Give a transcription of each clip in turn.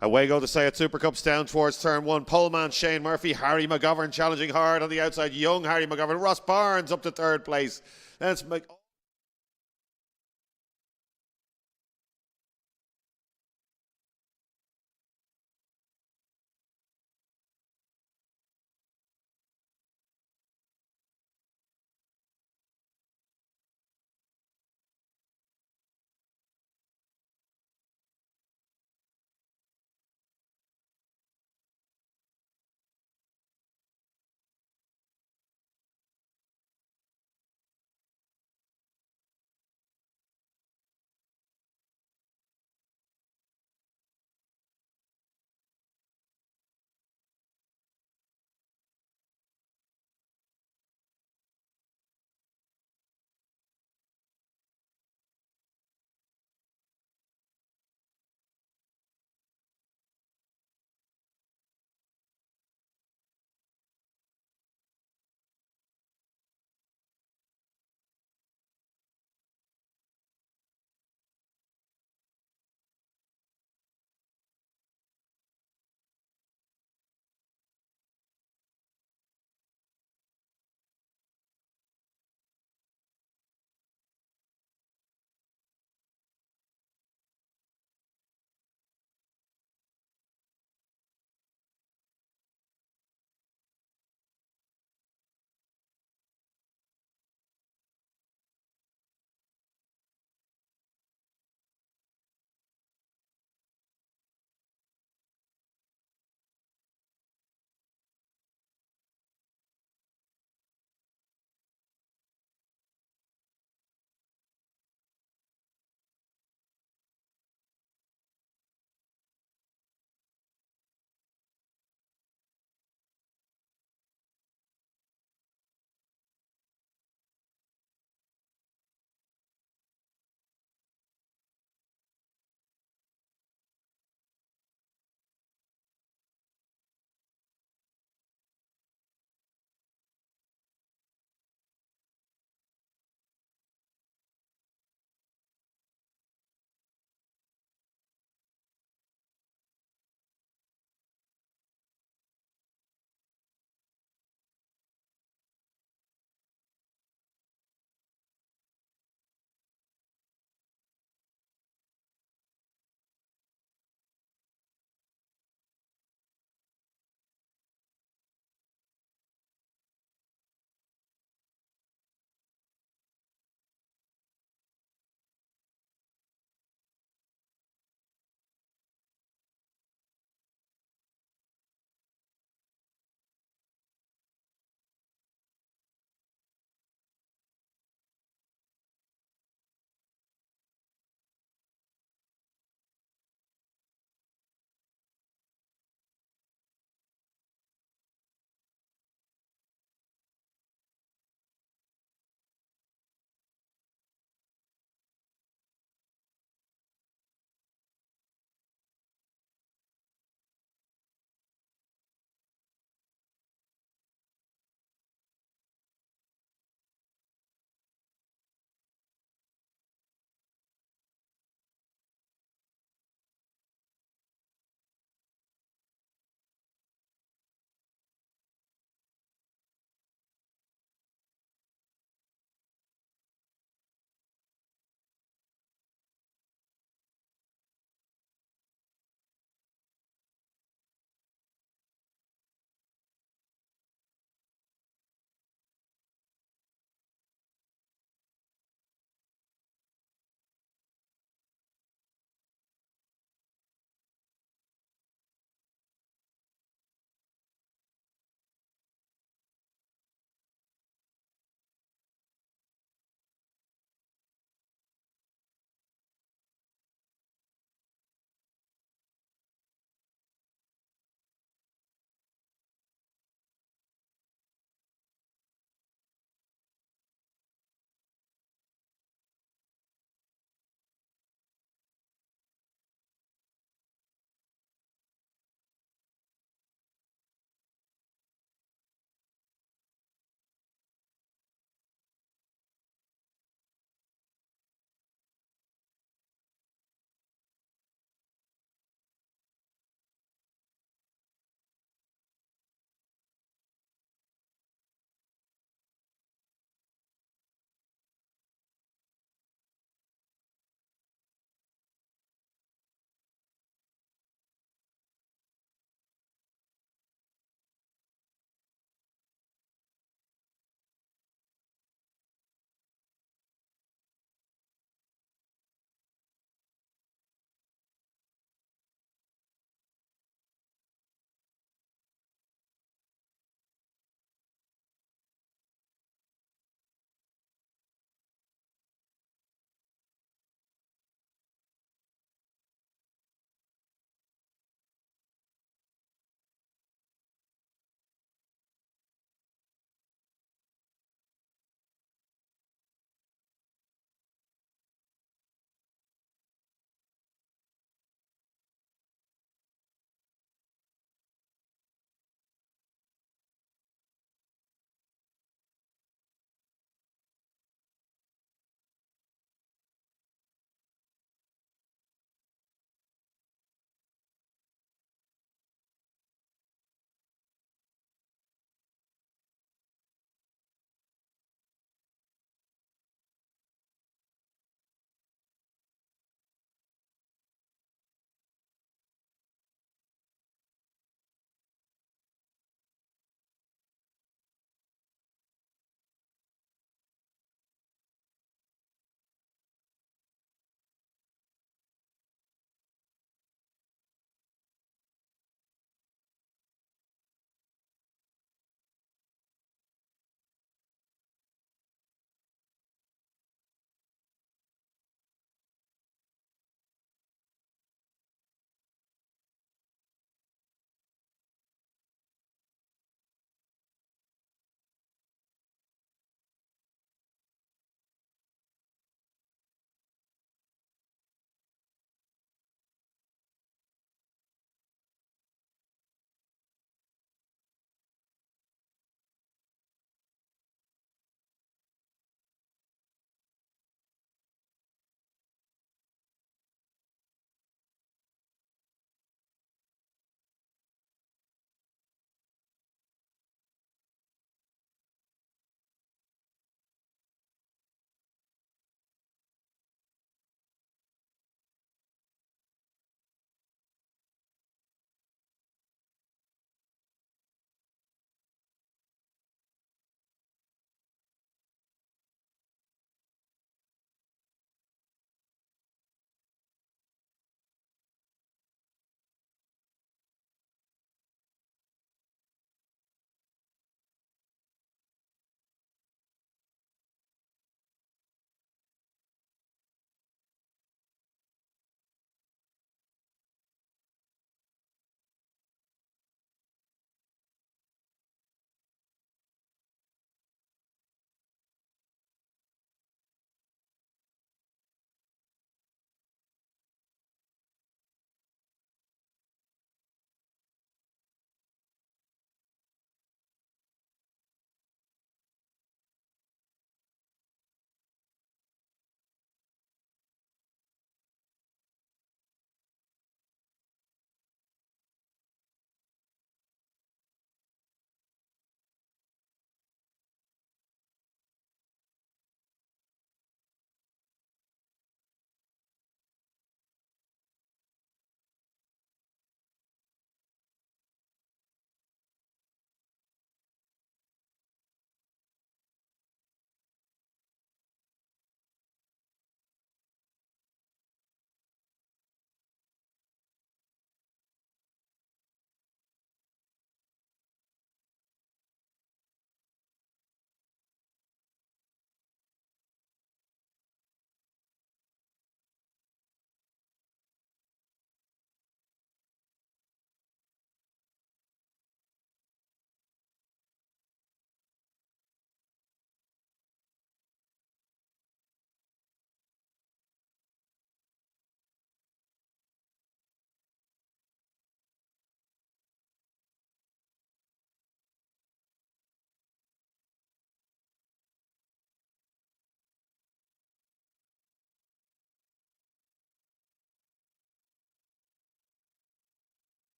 Away go the Seat Supercups down towards turn one. Poleman Shane Murphy, Harry McGovern challenging hard on the outside. Young Harry McGovern. Ross Barnes up to third place. Then it's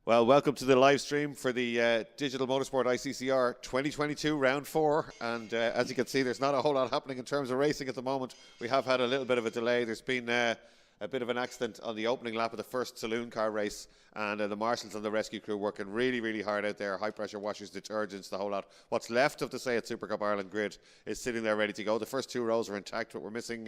Well, welcome to the live stream for the Digital Motorsport ICCR 2022 Round 4. And as you can see, there's not a whole lot happening in terms of racing at the moment. We have had a little bit of a delay. There's been a bit of an accident on the opening lap of the first saloon car race. And the marshals and the rescue crew working really, really hard out there. High pressure washers, detergents, the whole lot. What's left of the Seat Supercup Ireland grid is sitting there ready to go. The first two rows are intact, but we're missing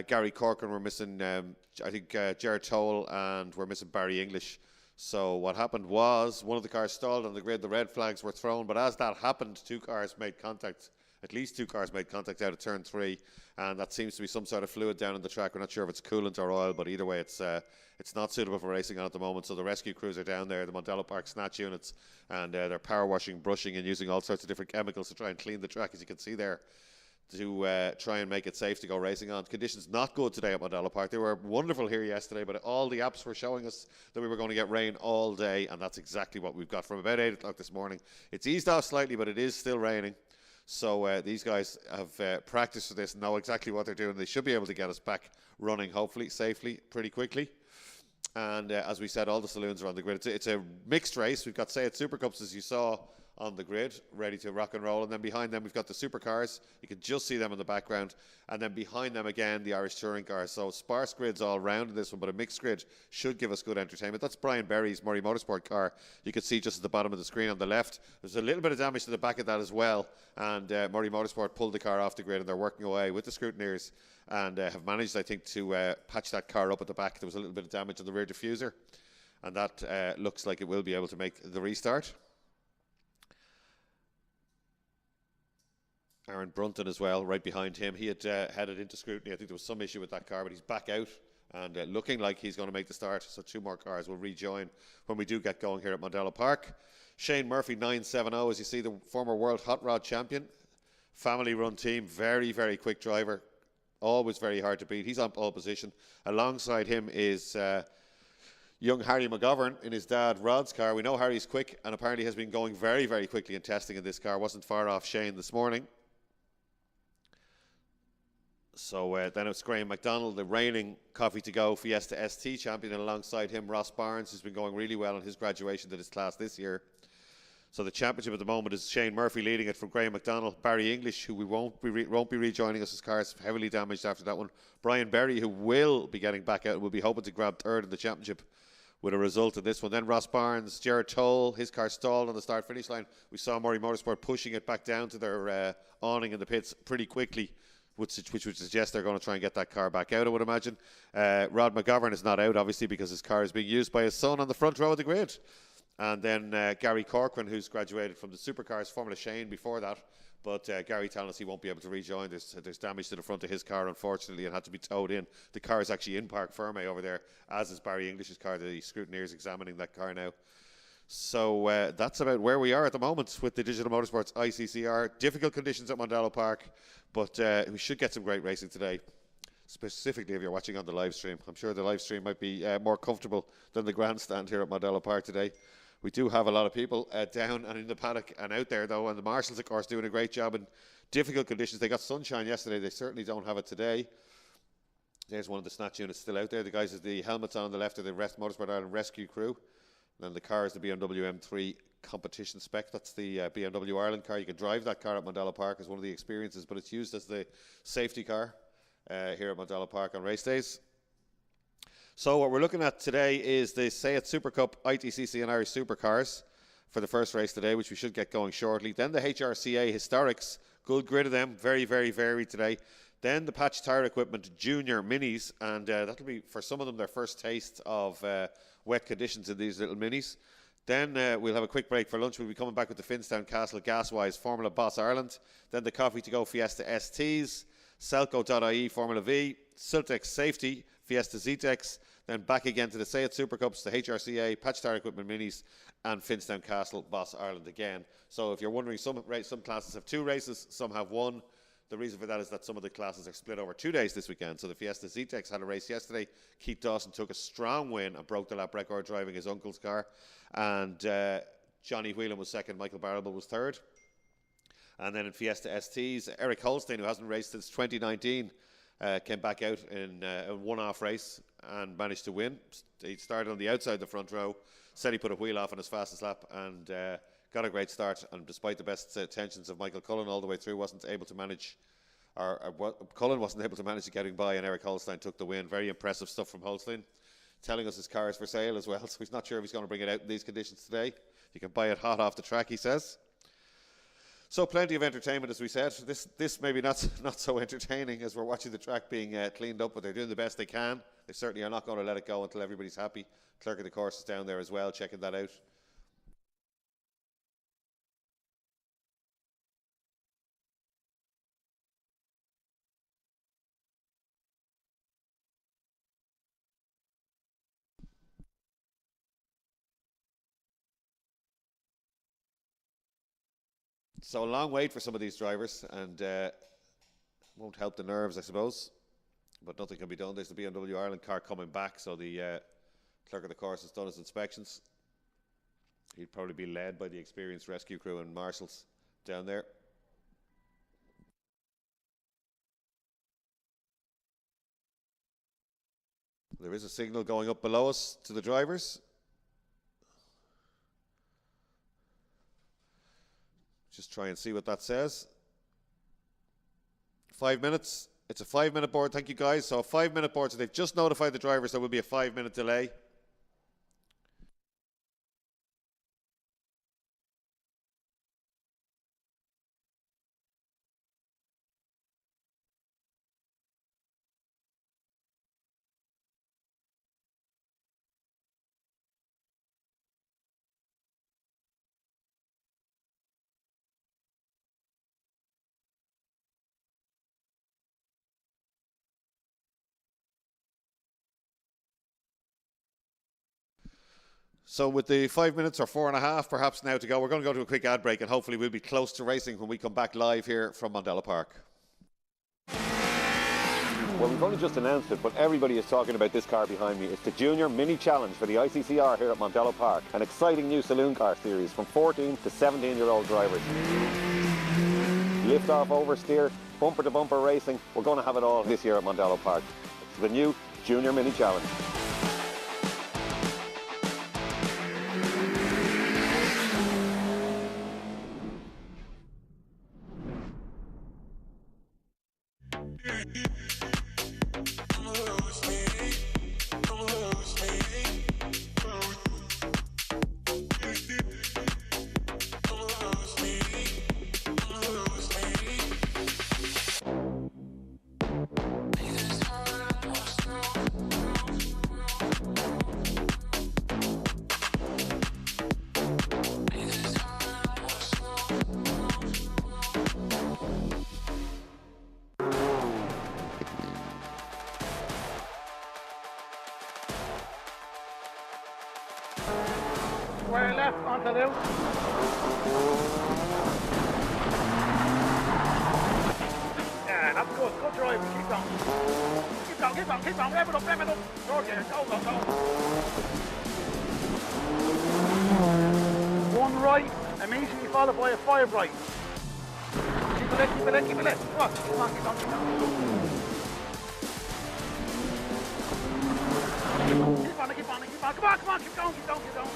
Gary Corcoran, we're missing, I think, Gerard Toll, and we're missing Barry English. So what happened was one of the cars stalled on the grid, the red flags were thrown, but as that happened, two cars made contact, at least two cars made contact out of turn 3, and that seems to be some sort of fluid down on the track. We're not sure if it's coolant or oil, but either way it's not suitable for racing on at the moment. So the rescue crews are down there, the Mondello Park snatch units, and they're power washing, brushing and using all sorts of different chemicals to try and clean the track, as you can see there, to try and make it safe to go racing on. Conditions not good today at Mondello Park. They were wonderful here yesterday, but all the apps were showing us that we were going to get rain all day, and that's exactly what we've got from about 8 o'clock this morning. It's eased off slightly, but it is still raining. So these guys have practiced for this and know exactly what they're doing. They should be able to get us back running, hopefully, safely, pretty quickly. And as we said, all the saloons are on the grid. It's a mixed race. We've got Seat Supercups, as you saw, on the grid, ready to rock and roll. And then behind them, we've got the Supercars. You can just see them in the background. And then behind them, again, the Irish Touring Cars. So sparse grids all round in this one, but a mixed grid should give us good entertainment. That's Brian Berry's Murray Motorsport car. You can see just at the bottom of the screen on the left. There's a little bit of damage to the back of that as well. And Murray Motorsport pulled the car off the grid, and they're working away with the scrutineers and have managed, I think, to patch that car up at the back. There was a little bit of damage on the rear diffuser, and that looks like it will be able to make the restart. Aaron Brunton as well, right behind him. He had headed into scrutiny. I think there was some issue with that car, but he's back out and looking like he's going to make the start. So two more cars will rejoin when we do get going here at Mondello Park. Shane Murphy, 970, as you see, the former world hot rod champion. Family-run team, very, very quick driver. Always very hard to beat. He's on pole position. Alongside him is young Harry McGovern in his dad Rod's car. We know Harry's quick and apparently has been going very, very quickly in testing in this car. Wasn't far off Shane this morning. So then it's Graham McDonald, the reigning Coffee to Go Fiesta ST champion, and alongside him Ross Barnes, who's been going really well in his graduation to this class this year. So the championship at the moment is Shane Murphy leading it from Graham McDonald, Barry English, who won't be rejoining us. His car is heavily damaged after that one. Brian Berry, who will be getting back out, will be hoping to grab third in the championship with a result in this one. Then Ross Barnes, Gerard Toll, his car stalled on the start-finish line. We saw Murray Motorsport pushing it back down to their awning in the pits pretty quickly, which would suggest they're going to try and get that car back out, I would imagine. Rod McGovern is not out, obviously, because his car is being used by his son on the front row of the grid. And then Gary Corcoran, who's graduated from the Supercars, Formula Shane before that. But Gary telling us he won't be able to rejoin. There's damage to the front of his car, unfortunately, and had to be towed in. The car is actually in Park Ferme over there, as is Barry English's car. The scrutineers examining that car now. So that's about where we are at the moment with the Digital Motorsports ICCR. Difficult conditions at Mondello Park, but we should get some great racing today, specifically if you're watching on the live stream. I'm sure the live stream might be more comfortable than the grandstand here at Mondello Park today. We do have a lot of people down and in the paddock and out there, though, and the marshals, of course, doing a great job in difficult conditions. They got sunshine yesterday. They certainly don't have it today. There's one of the snatch units still out there. The guys with the helmets on the left are the Motorsport Ireland rescue crew. And then the car is the BMW M3 competition spec. That's the BMW Ireland car. You can drive that car at Mondello Park as one of the experiences, but it's used as the safety car here at Mondello Park on race days. So what we're looking at today is the Seat Supercup, ITCC and Irish Supercars for the first race today, which we should get going shortly. Then the HRCA Historics, good grid of them, very, very varied today. Then the Patch Tyre Equipment Junior Minis, and that'll be, for some of them, their first taste of wet conditions in these little minis. Then we'll have a quick break for lunch. We'll be coming back with the Finstown Castle Gaswise Formula Boss Ireland. Then the Coffee to Go Fiesta STs, Selco.ie Formula V, Zetec Safety, Fiesta Zetec, then back again to the Seat Supercups, the HRCA, Patch Tyre Equipment Minis, and Finstown Castle Boss Ireland again. So if you're wondering, some classes have 2 races, some have 1. The reason for that is that some of the classes are split over 2 days this weekend. So the Fiesta Zetec had a race yesterday. Keith Dawson took a strong win and broke the lap record driving his uncle's car. And Johnny Whelan was second, Michael Barrable was third. And then in Fiesta STs, Eric Holstein, who hasn't raced since 2019, came back out in a one-off race and managed to win. He started on the outside the front row, said he put a wheel off on his fastest lap and got a great start. And despite the best intentions of Michael Cullen all the way through, wasn't able to manage, Cullen wasn't able to manage getting by, and Eric Holstein took the win. Very impressive stuff from Holstein, telling us his car is for sale as well, so he's not sure if he's going to bring it out in these conditions today. You can buy it hot off the track, he says. So plenty of entertainment, as we said. This maybe not so entertaining as we're watching the track being cleaned up, but they're doing the best they can. They certainly are not going to let it go until everybody's happy. Clerk of the course is down there as well, checking that out. So a long wait for some of these drivers, and won't help the nerves, I suppose. But nothing can be done. There's the BMW Ireland car coming back, so the clerk of the course has done his inspections. He'd probably be led by the experienced rescue crew and marshals down there. There is a signal going up below us to the drivers. Just try and see what that says. 5 minutes. It's a 5-minute board. Thank you, guys. So a 5-minute board. So they've just notified the drivers there will be a 5-minute delay. So with the 5 minutes or 4.5 perhaps now to go, we're going to go to a quick ad break, and hopefully we'll be close to racing when we come back live here from Mondello Park. Well, we've only just announced it, but everybody is talking about this car behind me. It's the Junior Mini Challenge for the ICCR here at Mondello Park. An exciting new saloon car series from 14 to 17-year-old drivers. Lift off, oversteer, bumper to bumper racing. We're going to have it all this year at Mondello Park. It's the new Junior Mini Challenge. Square left onto loop. Yeah, that's good. Good drive. Keep going. Keep going, keep going, keep going. Rev it up, rev it up. George, go, go, go. One right, immediately followed by a 5 right. Keep it in, keep it in, keep it in. Come on, keep on, keep on, keep on. Keep on, keep on, keep on. Come on, come on, keep going, keep going, keep going.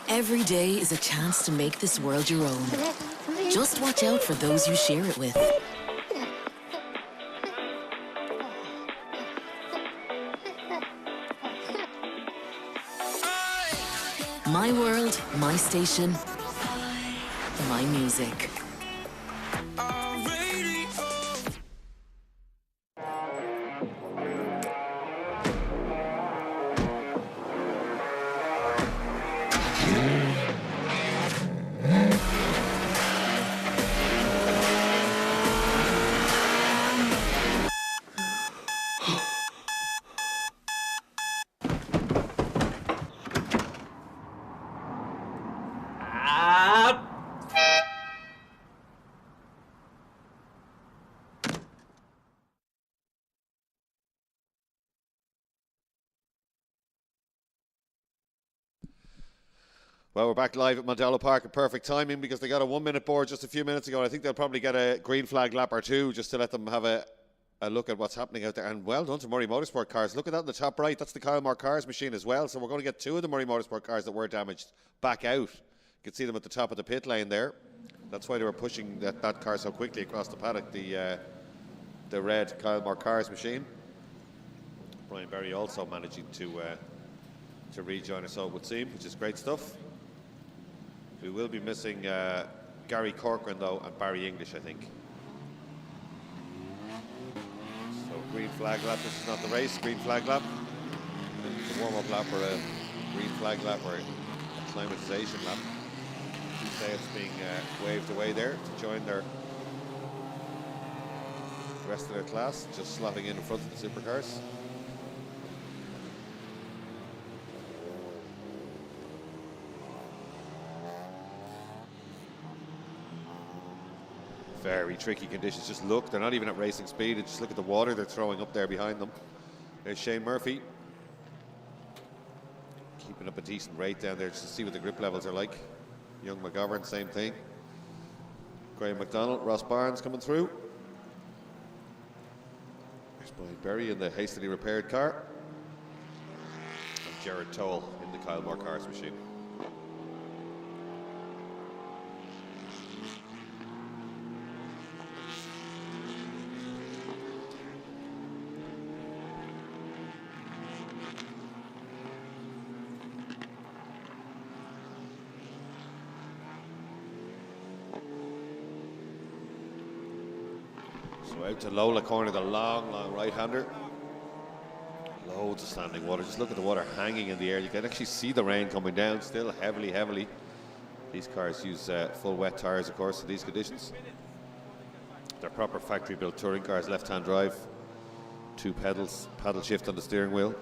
Every day is a chance to make this world your own. Just watch out for those you share it with. My world, my station, my music. Well, we're back live at Mondello Park at perfect timing because they got a 1 minute board just a few minutes ago. I think they'll probably get a green flag lap or two just to let them have a look at what's happening out there. And well done to Murray Motorsport cars. Look at that in the top right. That's the Kyle Moore Cars machine as well. So we're going to get two of the Murray Motorsport cars that were damaged back out. You can see them at the top of the pit lane there. That's why they were pushing that car so quickly across the paddock, the red Kyle Moore Cars machine. Brian Berry also managing to rejoin us, so it would seem, which is great stuff. We will be missing Gary Corcoran, though, and Barry English, I think. So, green flag lap. This is not the race. Green flag lap. It's a warm-up lap or a green flag lap or a acclimatization lap. You say it's being waved away there to join the rest of their class, just slotting in front of the Supercars. Very tricky conditions. Just look, they're not even at racing speed. And just look at the water they're throwing up there behind them. There's Shane Murphy. Keeping up a decent rate down there just to see what the grip levels are like. Young McGovern, same thing. Graham McDonald, Ross Barnes coming through. There's Brian Berry in the hastily repaired car. And Jared Toll in the Kyle Moore Cars machine. So out to Lola corner, the long right-hander. Loads of standing water. Just look at the water hanging in the air. You can actually see the rain coming down still heavily. These cars use full wet tires, of course, in these conditions. They're proper factory-built touring cars, left-hand drive, 2 pedals, paddle shift on the steering wheel.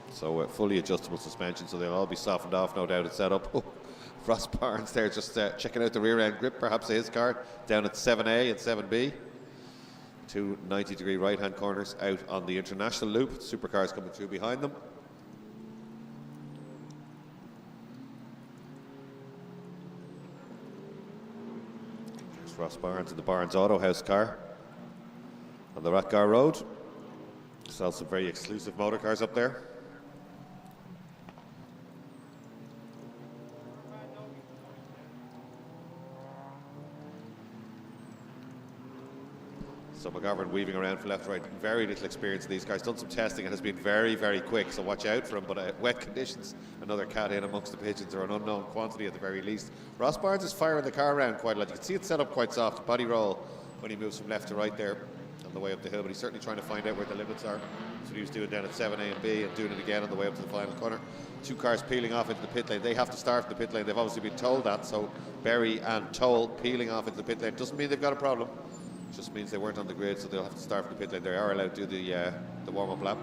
So fully adjustable suspension, so they'll all be softened off, no doubt, and set up. Oh, Ross Barnes there just checking out the rear-end grip, perhaps, of his car, down at 7A and 7B. 2 90-degree right-hand corners out on the international loop. Supercars coming through behind them. There's Ross Barnes in the Barnes Auto House car on the Rathgar Road. Sells some very exclusive motor cars up there. So McGovern weaving around from left to right. Very little experience in these cars. Done some testing and has been very quick, so watch out for him. But wet conditions, another cat in amongst the pigeons, or an unknown quantity at the very least. Ross Barnes is firing the car around quite a lot. You can see it set up quite soft, body roll, when he moves from left to right there on the way up the hill. But he's certainly trying to find out where the limits are. That's what he was doing down at 7A and B, and doing it again on the way up to the final corner. 2 cars peeling off into the pit lane. They have to start from the pit lane. They've obviously been told that. So Berry and Toll peeling off into the pit lane doesn't mean they've got a problem. Just means they weren't on the grid, so they'll have to start from the pit lane. They are allowed to do the warm-up lap.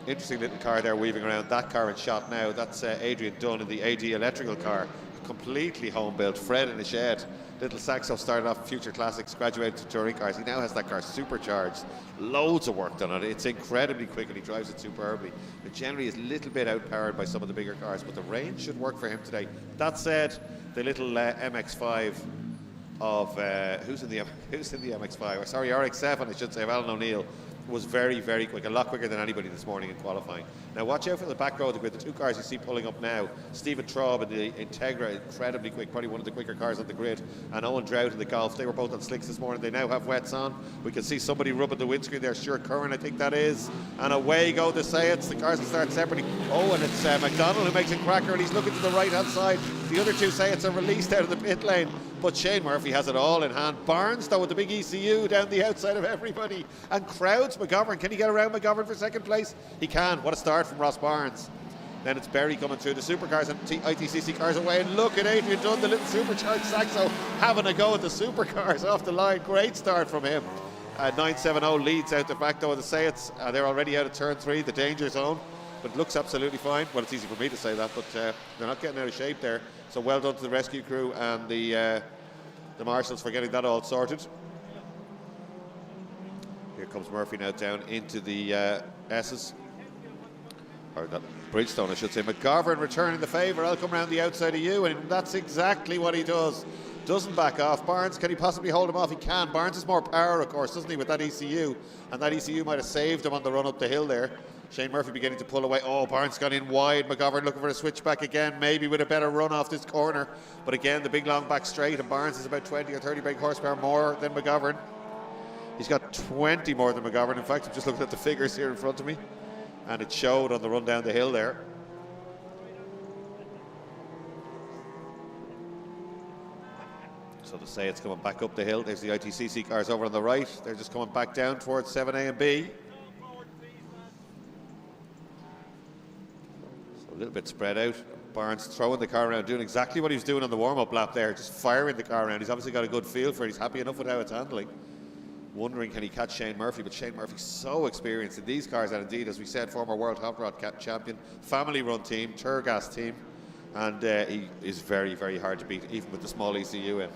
Interesting little car there weaving around. That car in shot now. That's Adrian Dunn in the AD electrical car. Completely home-built. Fred in a shed. Little Saxo started off Future Classics, graduated to touring cars. He now has that car supercharged. Loads of work done on it. It's incredibly quick and he drives it superbly. It generally is a little bit outpowered by some of the bigger cars, but the range should work for him today. That said, the little MX-5 of who's in the MX-5? Or sorry, RX-7, I should say, of Alan O'Neill. was very, very quick, a lot quicker than anybody this morning in qualifying. Now watch out for the back row of the grid. The 2 cars you see pulling up now, Stephen Traub in the Integra, incredibly quick, probably one of the quicker cars on the grid, and Owen Drought in the Golf. They were both on slicks this morning. They now have wets on. We can see somebody rubbing the windscreen there, Stuart Curran, I think that is. And away go the Seats. The cars will start separately. Oh, and it's McDonald who makes a cracker, and he's looking to the right-hand side. The other 2 Seats are released out of the pit lane, but Shane Murphy has it all in hand. Barnes, though, with the big ECU down the outside of everybody, and crowds McGovern. Can he get around McGovern for second place? He can. What a start from Ross Barnes. Then it's Berry coming through the Supercars and ITCC cars away, and look at Adrian Dunn, the little supercharged Saxo, having a go at the Supercars off the line. Great start from him. 970 leads out the back though of the Seats. They're already out of turn 3, the danger zone, but it looks absolutely fine. Well, it's easy for me to say that, but they're not getting out of shape there. So well done to the rescue crew and the marshals for getting that all sorted. Here comes Murphy now down into the S's. Or that Bridgestone, I should say. McGovern returning the favour. I'll come round the outside of you, and that's exactly what he does. Doesn't back off. Barnes, can he possibly hold him off? He can. Barnes has more power, of course, doesn't he, with that ECU? And that ECU might have saved him on the run up the hill there. Shane Murphy beginning to pull away. Oh, Barnes gone in wide. McGovern looking for a switchback again, maybe with a better run off this corner. But again, the big long back straight, and Barnes is about 20 or 30 brake horsepower more than McGovern. He's got 20 more than McGovern. In fact, I'm just looking at the figures here in front of me, and it showed on the run down the hill there. So to say it's coming back up the hill. There's the ITCC cars over on the right. They're just coming back down towards 7A and B. So a little bit spread out. Barnes throwing the car around, doing exactly what he was doing on the warm-up lap there, just firing the car around. He's obviously got a good feel for it. He's happy enough with how it's handling. Wondering can he catch Shane Murphy, but Shane Murphy's so experienced in these cars, and indeed, as we said, former World Hot Rod champion, family-run team, Turgas team, and he is very, very hard to beat, even with the small ECU in.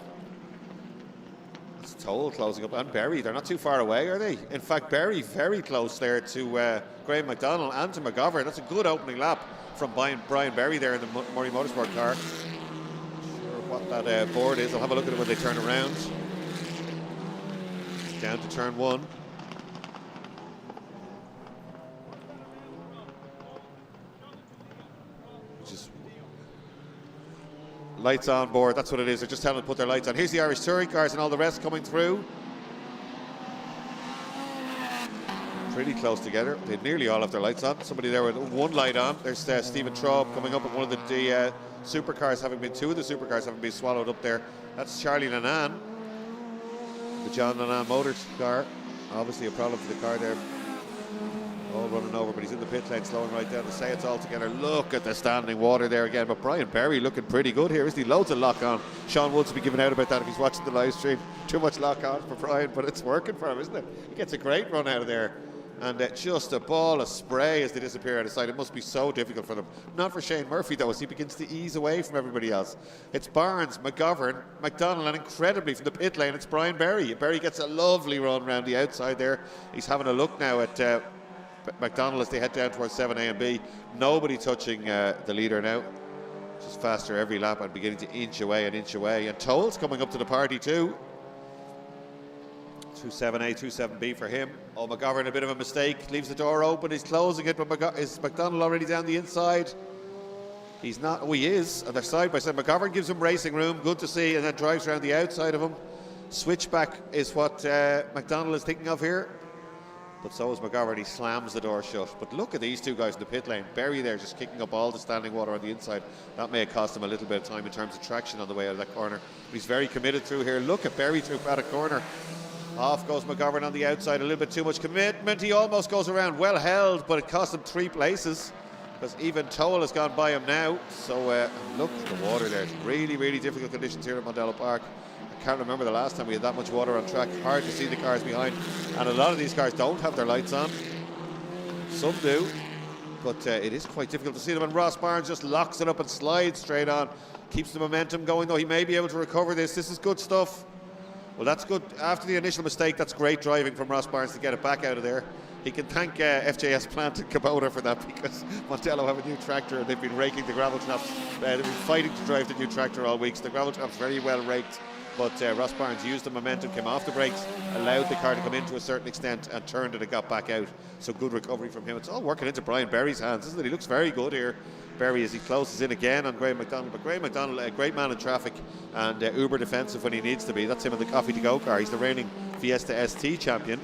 It's Toll closing up, and Berry, they're not too far away, are they? In fact, Berry very close there to Graham McDonald and to McGovern. That's a good opening lap from Brian Berry there in the Murray Motorsport car. Not sure what that board is. I'll have a look at it when they turn around. Down to turn 1. Just lights on board, that's what it is. They're just telling them to put their lights on. Here's the Irish touring cars and all the rest coming through. Pretty close together. They nearly all have their lights on. Somebody there with one light on. There's Stephen Traub coming up, and one of the supercars having been, 2 of the supercars having been swallowed up there. That's Charlie Lanan. The John Lanan Motors car, obviously a problem for the car there. All running over, but he's in the pit lane, slowing right down to say it's all together. Look at the standing water there again. But Brian Berry looking pretty good here, isn't he? Loads of lock on. Sean Woods will be giving out about that if he's watching the live stream. Too much lock on for Brian, but it's working for him, isn't it? He gets a great run out of there. And just a ball of spray as they disappear out of sight. It must be so difficult for them. Not for Shane Murphy, though, as he begins to ease away from everybody else. It's Barnes, McGovern, McDonald, and incredibly from the pit lane, it's Brian Berry. Berry gets a lovely run around the outside there. He's having a look now at McDonald as they head down towards 7A and B. Nobody touching the leader now. Just faster every lap and beginning to inch away and inch away. And Toll's coming up to the party too. 27A, 27B for him. Oh, McGovern, a bit of a mistake. Leaves the door open. He's closing it, but is McDonald already down the inside? He's not. Oh, he is. And they're side by side. McGovern gives him racing room. Good to see. And then drives around the outside of him. Switchback is what McDonald is thinking of here. But so is McGovern. He slams the door shut. But look at these two guys in the pit lane. Berry there just kicking up all the standing water on the inside. That may have cost him a little bit of time in terms of traction on the way out of that corner. But he's very committed through here. Look at Berry through Paddock corner. Off goes McGovern on the outside, a little bit too much commitment. He almost goes around, well held, but it cost him 3 places because even Toll has gone by him now. So look at the water there. It's really, really difficult conditions here at Mondello Park. I can't remember the last time we had that much water on track. Hard to see the cars behind. And a lot of these cars don't have their lights on. Some do, but it is quite difficult to see them. And Ross Barnes just locks it up and slides straight on. Keeps the momentum going, though. He may be able to recover this. This is good stuff. Well, that's good. After the initial mistake, that's great driving from Ross Barnes to get it back out of there. He can thank FJS Plant and Kubota for that because Mondello have a new tractor and they've been raking the gravel traps. They've been fighting to drive the new tractor all week, so the gravel trap's very well raked. but Ross Barnes used the momentum, came off the brakes, allowed the car to come in to a certain extent and turned it and got back out. So good recovery from him. It's all working into Brian Berry's hands, isn't it? He looks very good here, Berry, as he closes in again on Graham McDonald. But Graham McDonald, a great man in traffic and uber defensive when he needs to be. That's him in the coffee to go car. He's the reigning Fiesta ST champion.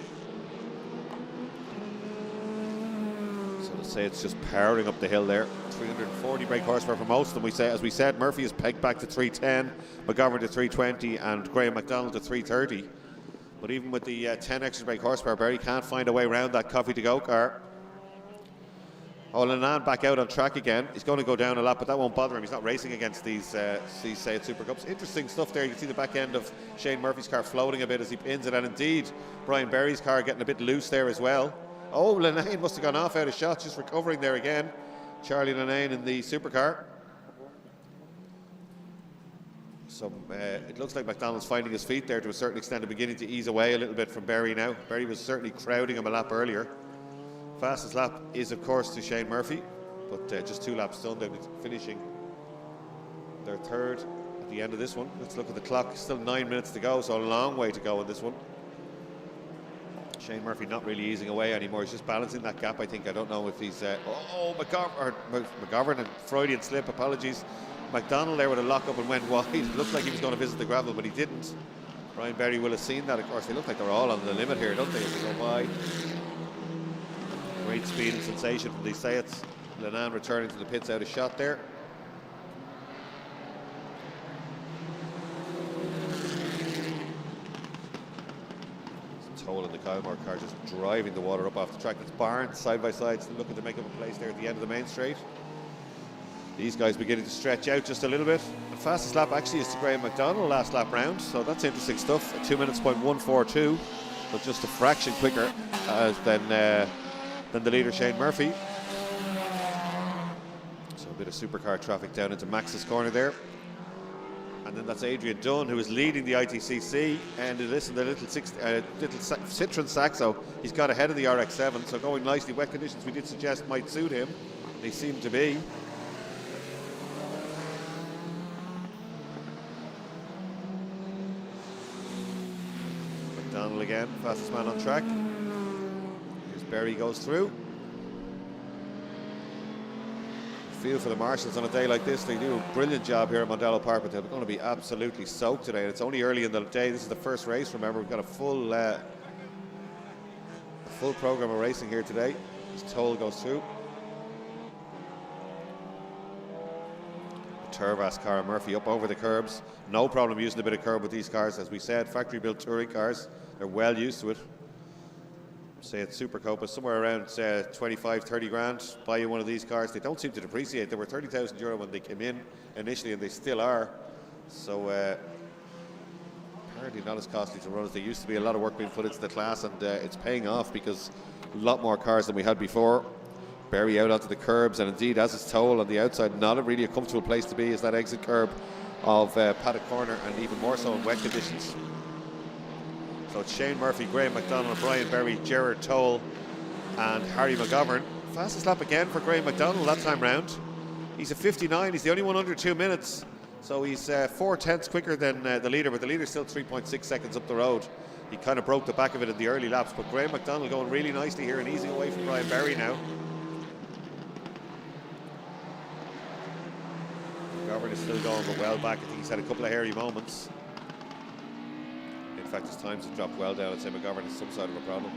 Say it's just powering up the hill there. 340 brake horsepower for most of them. As we said, Murphy is pegged back to 310, McGovern to 320, and Graham McDonald to 330. But even with the 10 extra brake horsepower, Barry can't find a way around that coffee to go car. Oh, Lenan back out on track again. He's going to go down a lot, but that won't bother him. He's not racing against these Seat Supercups. Interesting stuff there. You can see the back end of Shane Murphy's car floating a bit as he pins it, and indeed Brian Berry's car getting a bit loose there as well. Oh, Lenane must have gone off out of shots, just recovering there again. Charlie Lenane in the supercar. So it looks like McDonald's finding his feet there to a certain extent and beginning to ease away a little bit from Berry now. Berry was certainly crowding him a lap earlier. Fastest lap is, of course, to Shane Murphy, but just 2 laps done, then finishing their third at the end of this one. Let's look at the clock. Still 9 minutes to go, so a long way to go in this one. Shane Murphy not really easing away anymore. He's just balancing that gap, I think. I don't know if he's... McGovern and Freudian slip, apologies. McDonald there with a lock-up and went wide. It looked like he was going to visit the gravel, but he didn't. Brian Berry will have seen that, of course. They look like they're all on the limit here, don't they, as they go wide. Great speed and sensation from these Seats. Lenan returning to the pits out of shot there. Toll in the Kylmore car just driving the water up off the track. It's Barnes side by side, still looking to make up a place there at the end of the main straight. These guys beginning to stretch out just a little bit. The fastest lap actually is to Graham McDonald last lap round, so that's interesting stuff. 2 minutes, 142, but just a fraction quicker than the leader Shane Murphy. So a bit of supercar traffic down into Max's corner there. And then that's Adrian Dunn, who is leading the ITCC, and this is the little Citroen Saxo. He's got ahead of the RX-7, so going nicely. Wet conditions we did suggest might suit him. They seem to be. McDonald again, fastest man on track. Here's Berry goes through. Feel for the marshals on a day like this. They do a brilliant job here at Mondello Park, but they're going to be absolutely soaked today. And it's only early in the day. This is the first race. Remember, we've got a full program of racing here today. As Toll goes through. The Turvas car and Murphy up over the curbs. No problem using a bit of curb with these cars. As we said, factory-built touring cars. They're well used to it. Say it's Supercup is somewhere around 25, 30 grand. Buy you one of these cars. They don't seem to depreciate. They were 30,000 euro when they came in initially, and they still are. So apparently not as costly to run as they used to be. A lot of work being put into the class, and it's paying off because a lot more cars than we had before. Berry out onto the curbs, and indeed, as is Toll on the outside, not really a comfortable place to be is that exit curb of Paddock Corner, and even more so in wet conditions. So it's Shane Murphy, Graham McDonald, Brian Berry, Gerard Toll and Harry McGovern. Fastest lap again for Graham McDonald that time round. He's a 59, he's the only one under 2 minutes. So he's 4 tenths quicker than the leader, but the leader's still 3.6 seconds up the road. He kind of broke the back of it in the early laps, but Graham McDonald going really nicely here and easing away from Brian Berry now. McGovern is still going, but well back. I think he's had a couple of hairy moments. In fact, his times have dropped well down. I'd say McGovern has some sort of a problem.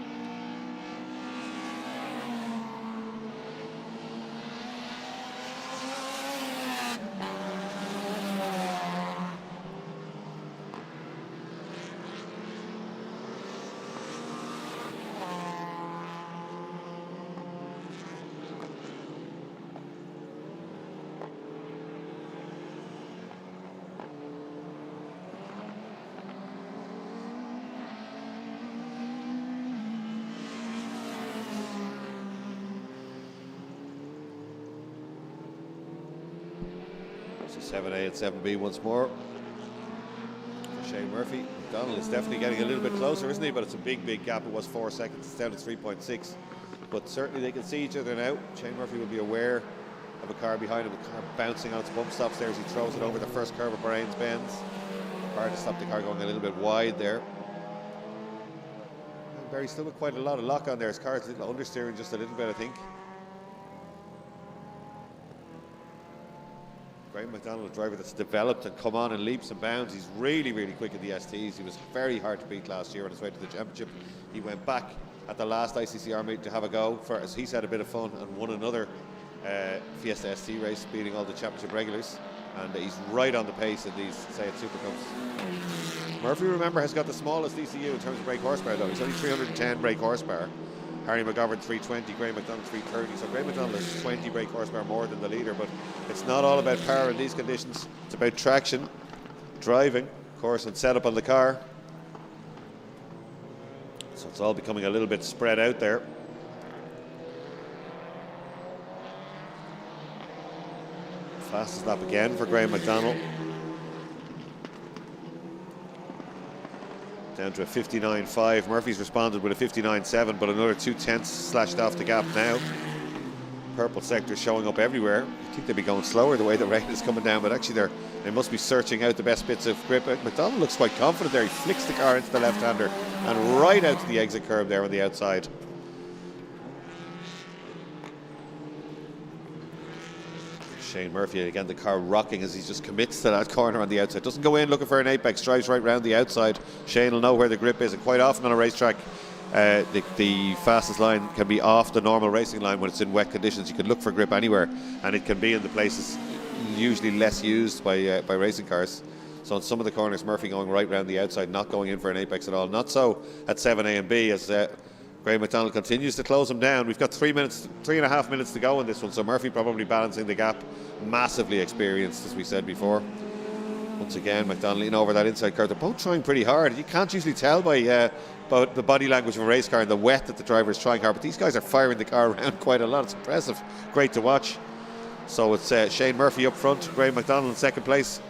So 7A and 7B once more for Shane Murphy. McDonald is definitely getting a little bit closer, isn't he? But it's a big, big gap. It was 4 seconds. It's down to 3.6. But certainly they can see each other now. Shane Murphy will be aware of a car behind him. The car bouncing on its bump stops there as he throws it over the first curve of Bahrain's Bends. Hard to stop the car going a little bit wide there. And Barry's still with quite a lot of lock on there. His car's a little understeering just a little bit, I think. Graham McDonald, a driver that's developed and come on in leaps and bounds. He's really, really quick in the STs. He was very hard to beat last year on his way to the championship. He went back at the last ICCR meet to have a go, for, as he's had a bit of fun, and won another Fiesta ST race, beating all the championship regulars. And he's right on the pace in these Seat Supercups. Murphy, remember, has got the smallest ECU in terms of brake horsepower, though. He's only 310 brake horsepower. Harry McGovern 320, Graham McDonald 330. So Graham McDonald has 20 brake horsepower more than the leader, but it's not all about power in these conditions. It's about traction, driving, of course, and setup on the car. So it's all becoming a little bit spread out there. Fastest lap again for Graham McDonald. Down to a 59.5. Murphy's responded with a 59.7, but another 2/10 slashed off the gap now. Purple sector showing up everywhere. I think they'd be going slower the way the rain is coming down, but actually they must be searching out the best bits of grip. McDonald looks quite confident there. He flicks the car into the left-hander and right out to the exit curb there on the outside. Shane Murphy, again, the car rocking as he just commits to that corner on the outside. Doesn't go in looking for an apex, drives right round the outside. Shane will know where the grip is, and quite often on a racetrack, the fastest line can be off the normal racing line when it's in wet conditions. You can look for grip anywhere, and it can be in the places usually less used by racing cars. So in some of the corners, Murphy going right round the outside, not going in for an apex at all. Not so at 7A and B, as Graham McDonald continues to close him down. We've got 3.5 minutes to go in this one, so Murphy probably balancing the gap. Massively experienced, as we said before. Once again, McDonald leaning over that inside curve. They're both trying pretty hard. You can't usually tell by the body language of a race car and the wet that the driver is trying hard, but these guys are firing the car around quite a lot. It's impressive. Great to watch. So it's Shane Murphy up front, Graham McDonald in second place,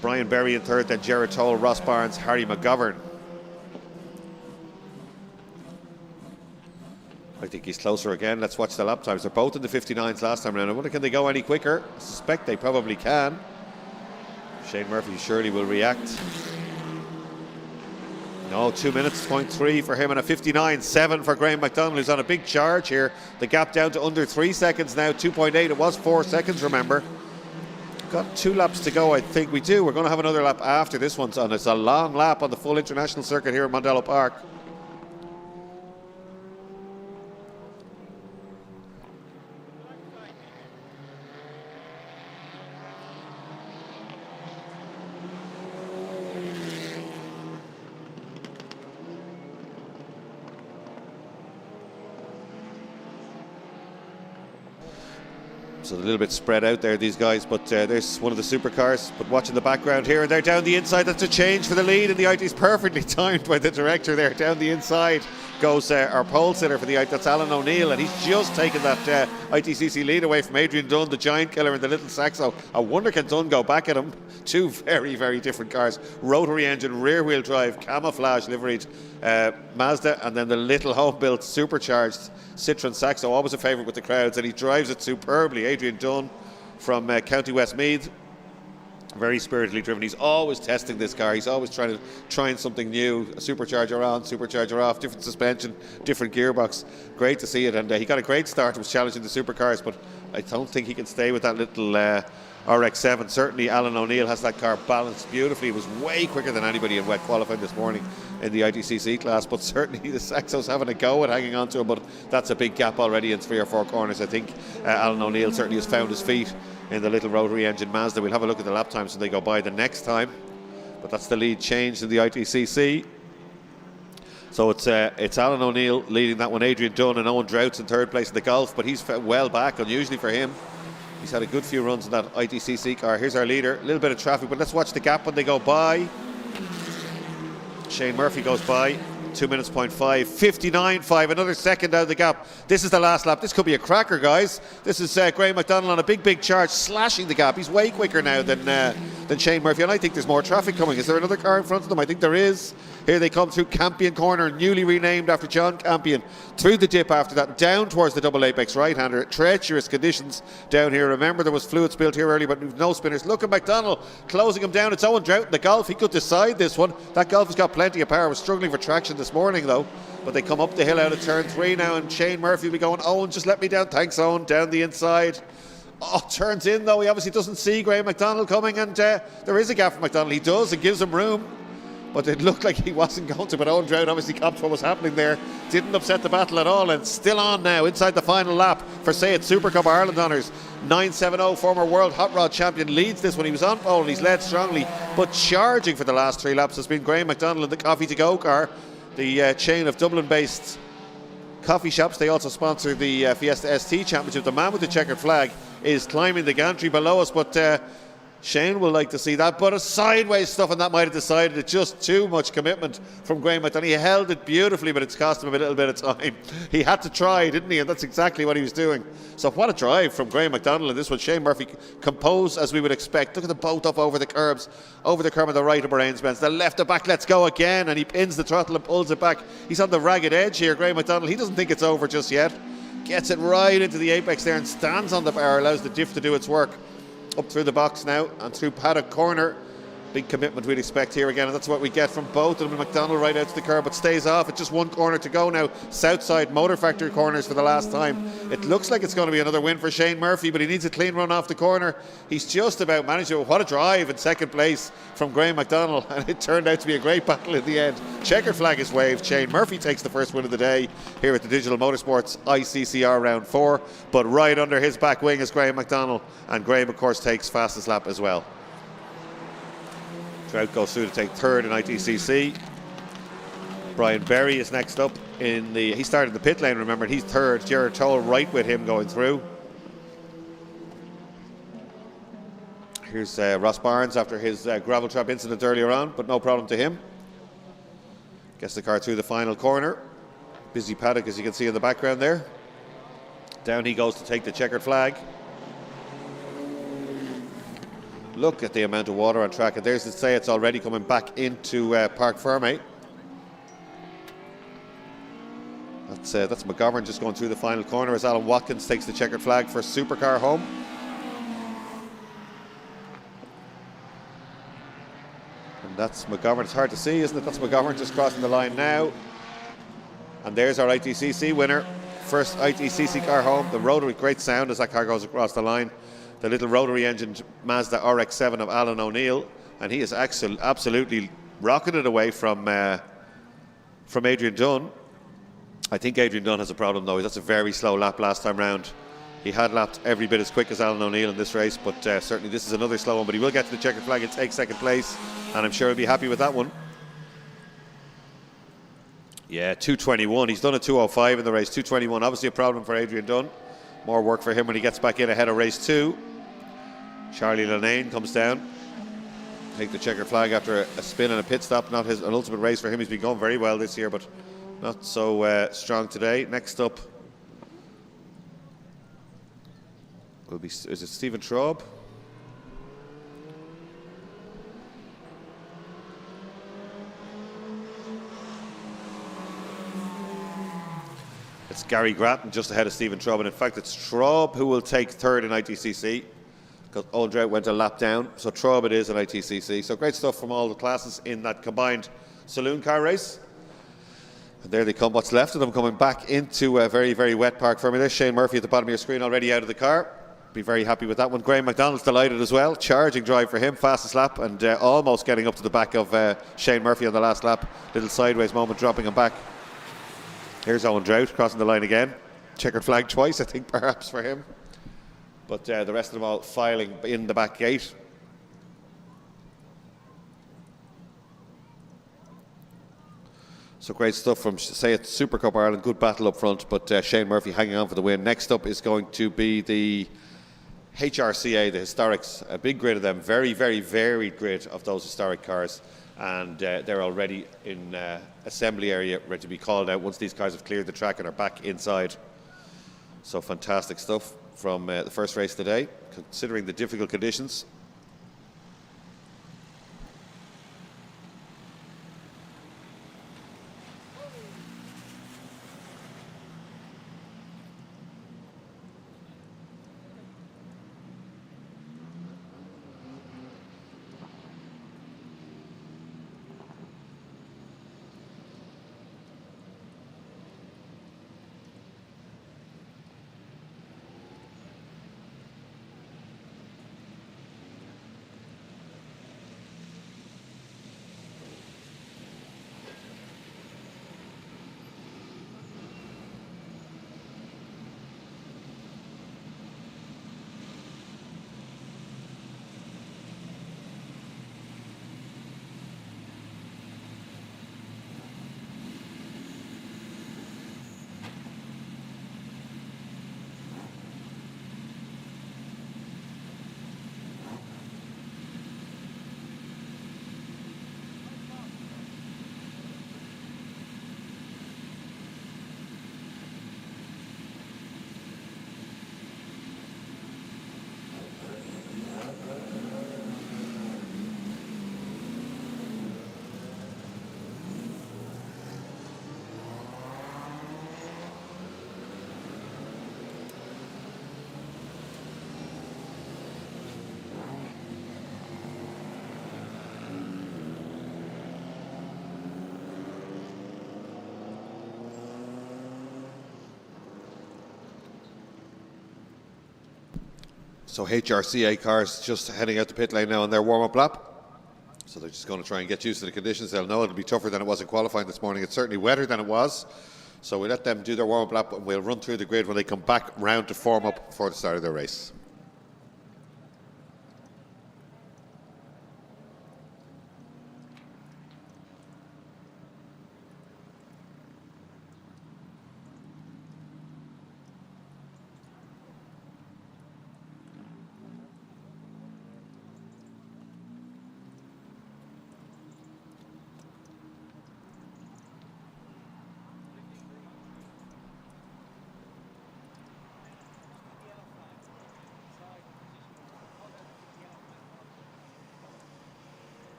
Brian Berry in third, then Gerard Toll, Ross Barnes, Harry McGovern. I think he's closer again. Let's watch the lap times. They're both in the 59s last time around. I wonder, can they go any quicker? I suspect they probably can. Shane Murphy surely will react. No, 2 minutes, 0.3 for him, and a 59.7 for Graham McDonald, who's on a big charge here. The gap down to under 3 seconds now, 2.8. It was 4 seconds, remember. Got 2 laps to go, I think we do. We're going to have another lap after this one's on. It's a long lap on the full international circuit here at Mondello Park. So a little bit spread out there, these guys, but there's one of the supercars. But watching the background here, and they're down the inside. That's a change for the lead, and the IT's perfectly timed by the director there. Down the inside goes our pole sitter for the IT, that's Alan O'Neill, and he's just taken that ITCC lead away from Adrian Dunn, the giant killer in the little Saxo. I wonder can Dunn go back at him. Two very, very different cars. Rotary engine, rear wheel drive, camouflage liveried Mazda, and then the little home-built supercharged Citroen Saxo, always a favourite with the crowds, and he drives it superbly. Adrian Dunn from County Westmeath, very spiritedly driven. He's always testing this car. He's always trying something new. A supercharger on, supercharger off, different suspension, different gearbox. Great to see it, and he got a great start. Was challenging the supercars, but I don't think he can stay with that little RX-7. Certainly Alan O'Neill has that car balanced beautifully. He was way quicker than anybody in wet qualifying this morning in the ITCC class, but certainly the Saxo's having a go at hanging on to him, but that's a big gap already in 3 or 4 corners. I think Alan O'Neill certainly has found his feet in the little rotary engine Mazda. We'll have a look at the lap times when they go by the next time, but that's the lead change in the ITCC. So it's Alan O'Neill leading that one, Adrian Dunn and Owen Drout's in third place in the Golf, but he's well back, unusually for him. He's had a good few runs in that ITCC car. Here's our leader. A little bit of traffic, but let's watch the gap when they go by. Shane Murphy goes by. 2 minutes, 0.5, 59.5, another second out of the gap. This is the last lap. This could be a cracker, guys. This is Graham McDonald on a big charge, slashing the gap. He's way quicker now than Shane Murphy, and I think there's more traffic coming. Is there another car in front of them? I think there is. Here they come through Campion Corner, newly renamed after John Campion. Through the dip after that, down towards the double apex right-hander. Treacherous conditions down here. Remember, there was fluid spilled here earlier, but no spinners. Look at McDonald closing him down. It's Owen Drought in the Golf. He could decide this one. That Golf has got plenty of power. Was struggling for traction this morning, though. But they come up the hill out of turn 3 now, and Shane Murphy will be going, Owen, just let me down. Thanks, Owen. Down the inside. Oh, turns in, though. He obviously doesn't see Graham McDonald coming, and there is a gap for McDonald. He does. It gives him room. But it looked like he wasn't going to. But Owen Drought obviously copped what was happening there. Didn't upset the battle at all. And still on now inside the final lap for Seat Supercup Ireland honours. 970, former world hot rod champion, leads this one. He was on pole and he's led strongly. But charging for the last 3 laps has been Graham McDonald in the Coffee to Go car. The chain of Dublin-based coffee shops. They also sponsor the Fiesta ST Championship. The man with the checkered flag is climbing the gantry below us. But Shane will like to see that, but a sideways stuff, and that might have decided it. Just too much commitment from Graham McDonald. He held it beautifully, but it's cost him a little bit of time. He had to try, didn't he? And that's exactly what he was doing. So what a drive from Graham McDonald in this one. Shane Murphy composed as we would expect. Look at them both up over the curbs, over the curb on the right of Bahrain's Benz. The left to back, let's go again, and he pins the throttle and pulls it back. He's on the ragged edge here, Graham McDonald. He doesn't think it's over just yet. Gets it right into the apex there and stands on the bar, allows the diff to do its work. Up through the box now and through paddock corner. Big commitment we'd expect here again, and that's what we get from both of them. McDonald right out to the curb, but stays off. It's just one corner to go now. Southside Motor Factory corners for the last time. It looks like it's going to be another win for Shane Murphy, but he needs a clean run off the corner. He's just about managed it. What a drive in second place from Graham McDonald, and it turned out to be a great battle in the end. Checkered flag is waved. Shane Murphy takes the first win of the day here at the Digital Motorsports ICCR round 4, but right under his back wing is Graham McDonald, and Graham of course takes fastest lap as well. Drought goes through to take third in ITCC. Brian Berry is next up he started in the pit lane, remember, and he's third. Gerard Toll right with him going through. Here's Ross Barnes after his gravel trap incident earlier on, but no problem to him. Gets the car through the final corner. Busy paddock, as you can see in the background there. Down he goes to take the checkered flag. Look at the amount of water on track, and there's the say it's already coming back into Park Ferme. That's McGovern just going through the final corner as Alan Watkins takes the checkered flag for Supercar home. And that's McGovern. It's hard to see, isn't it? That's McGovern just crossing the line now. And there's our ITCC winner. First ITCC car home. The rotary, great sound as that car goes across the line. The little rotary engine Mazda RX-7 of Alan O'Neill, and he is absolutely rocking it away from Adrian Dunn. I think Adrian Dunn has a problem though. That's a very slow lap last time round. He had lapped every bit as quick as Alan O'Neill in this race, but certainly this is another slow one. But he will get to the checkered flag and take second place, and I'm sure he'll be happy with that one. Yeah, 2:21. He's done a 2:05 in the race. 2:21. Obviously a problem for Adrian Dunn. More work for him when he gets back in ahead of race 2. Charlie Lanane comes down. Take the checkered flag after a spin and a pit stop. Not an ultimate race for him. He's been going very well this year, but not so strong today. Next up will be, is it Stephen Traub? It's Gary Grattan just ahead of Stephen Traub, and in fact it's Traub who will take third in ITCC because Owen Drought went a lap down, so Traub it is in ITCC. So great stuff from all the classes in that combined saloon car race. And there they come, what's left of them coming back into a very, very wet Park Ferme. There's Shane Murphy at the bottom of your screen already out of the car. Be very happy with that one. Graham McDonald's delighted as well. Charging drive for him, fastest lap, and almost getting up to the back of Shane Murphy on the last lap. Little sideways moment, dropping him back. Here's Owen Drought crossing the line again. Checkered flag twice, I think, perhaps for him. But the rest of them all filing in the back gate. So great stuff from, say, it's Supercup Ireland. Good battle up front, but Shane Murphy hanging on for the win. Next up is going to be the HRCA, the historics. A big grid of them. Very, very varied grid of those historic cars. and they're already in assembly area, ready to be called out once these cars have cleared the track and are back inside. So fantastic stuff from the first race today, considering the difficult conditions. So HRCA cars just heading out the pit lane now on their warm-up lap. So they're just going to try and get used to the conditions. They'll know it'll be tougher than it was in qualifying this morning. It's certainly wetter than it was. So we'll let them do their warm-up lap and we'll run through the grid when they come back round to form up before the start of their race.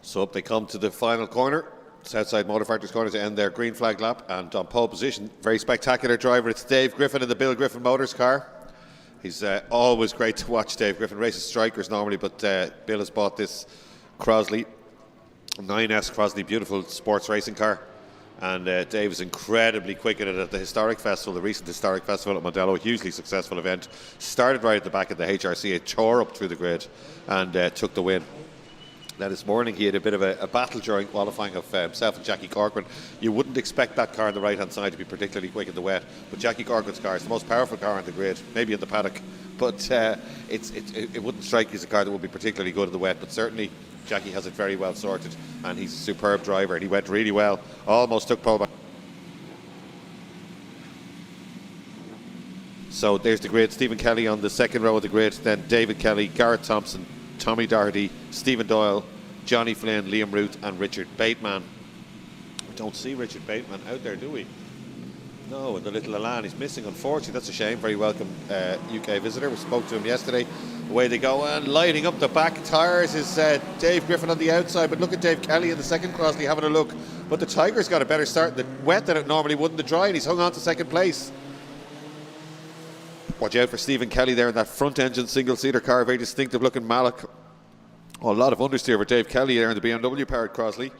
So up they come to the final corner, Southside Motor Factories corner, to end their green flag lap. And on pole position, very spectacular driver, it's Dave Griffin in the Bill Griffin Motors car. He's always great to watch. Dave Griffin races strikers normally, but Bill has bought this Crosley 9S Crosley, beautiful sports racing car, And Dave was incredibly quick at it at the historic festival, the recent historic festival at Mondello, a hugely successful event. Started right at the back of the HRCA, tore up through the grid and took the win. Now this morning he had a bit of a battle during qualifying of himself and Jackie Corcoran. You wouldn't expect that car on the right hand side to be particularly quick in the wet, but Jackie Corcoran's car is the most powerful car on the grid, maybe in the paddock, but it wouldn't strike you as a car that would be particularly good in the wet, but certainly Jackie has it very well sorted and he's a superb driver and he went really well, almost took pole back. So there's the grid, Stephen Kelly on the second row of the grid, then David Kelly, Garrett Thompson, Tommy Doherty, Stephen Doyle, Johnny Flynn, Liam Root and Richard Bateman. We don't see Richard Bateman out there, do we? No, in the little Elan, he's missing, unfortunately. That's a shame. Very welcome UK visitor. We spoke to him yesterday. Away they go, and lighting up the back tyres is Dave Griffin on the outside, but look at Dave Kelly in the second Crossley having a look. But the Tiger's got a better start in the wet than it normally would in the dry, and he's hung on to second place. Watch out for Stephen Kelly there in that front engine single-seater car, very distinctive looking Malloch. Oh, a lot of understeer for Dave Kelly there in the BMW powered Crossley.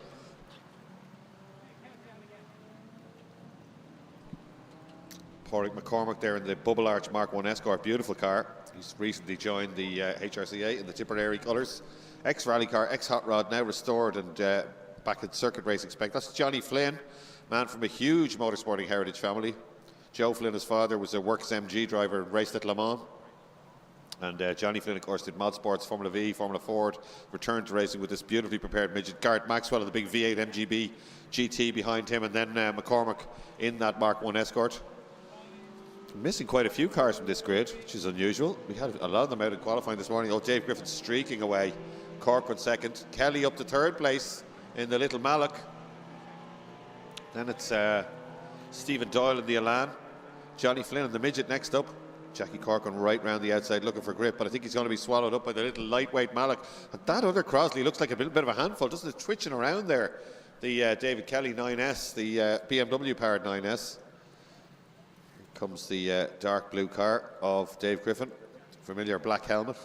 Pádraig McCormack there in the Bubble Arch Mark 1 Escort, beautiful car. He's recently joined the HRCA in the Tipperary colours. Ex-rally car, ex-hot rod, now restored and back in circuit racing spec. That's Johnny Flynn, man from a huge motorsporting heritage family. Joe Flynn, his father, was a Works MG driver and raced at Le Mans. And Johnny Flynn, of course, did mod sports, Formula V, Formula Ford, returned to racing with this beautifully prepared midget. Garrett Maxwell of the big V8 MGB GT behind him, and then McCormack in that Mark 1 Escort. Missing quite a few cars from this grid, which is unusual. We had a lot of them out in qualifying this morning. Oh, Dave Griffin streaking away. Corcoran second. Kelly up to third place in the little Malloch. Then it's Stephen Doyle in the Elan. Johnny Flynn in the midget next up. Jackie Corcoran right round the outside looking for grip, but I think he's going to be swallowed up by the little lightweight Malloch. And that other Crossley looks like a little bit of a handful, doesn't it? Twitching around there. The David Kelly 9S, the BMW powered 9S. Here comes the dark blue car of Dave Griffin. Familiar black helmet.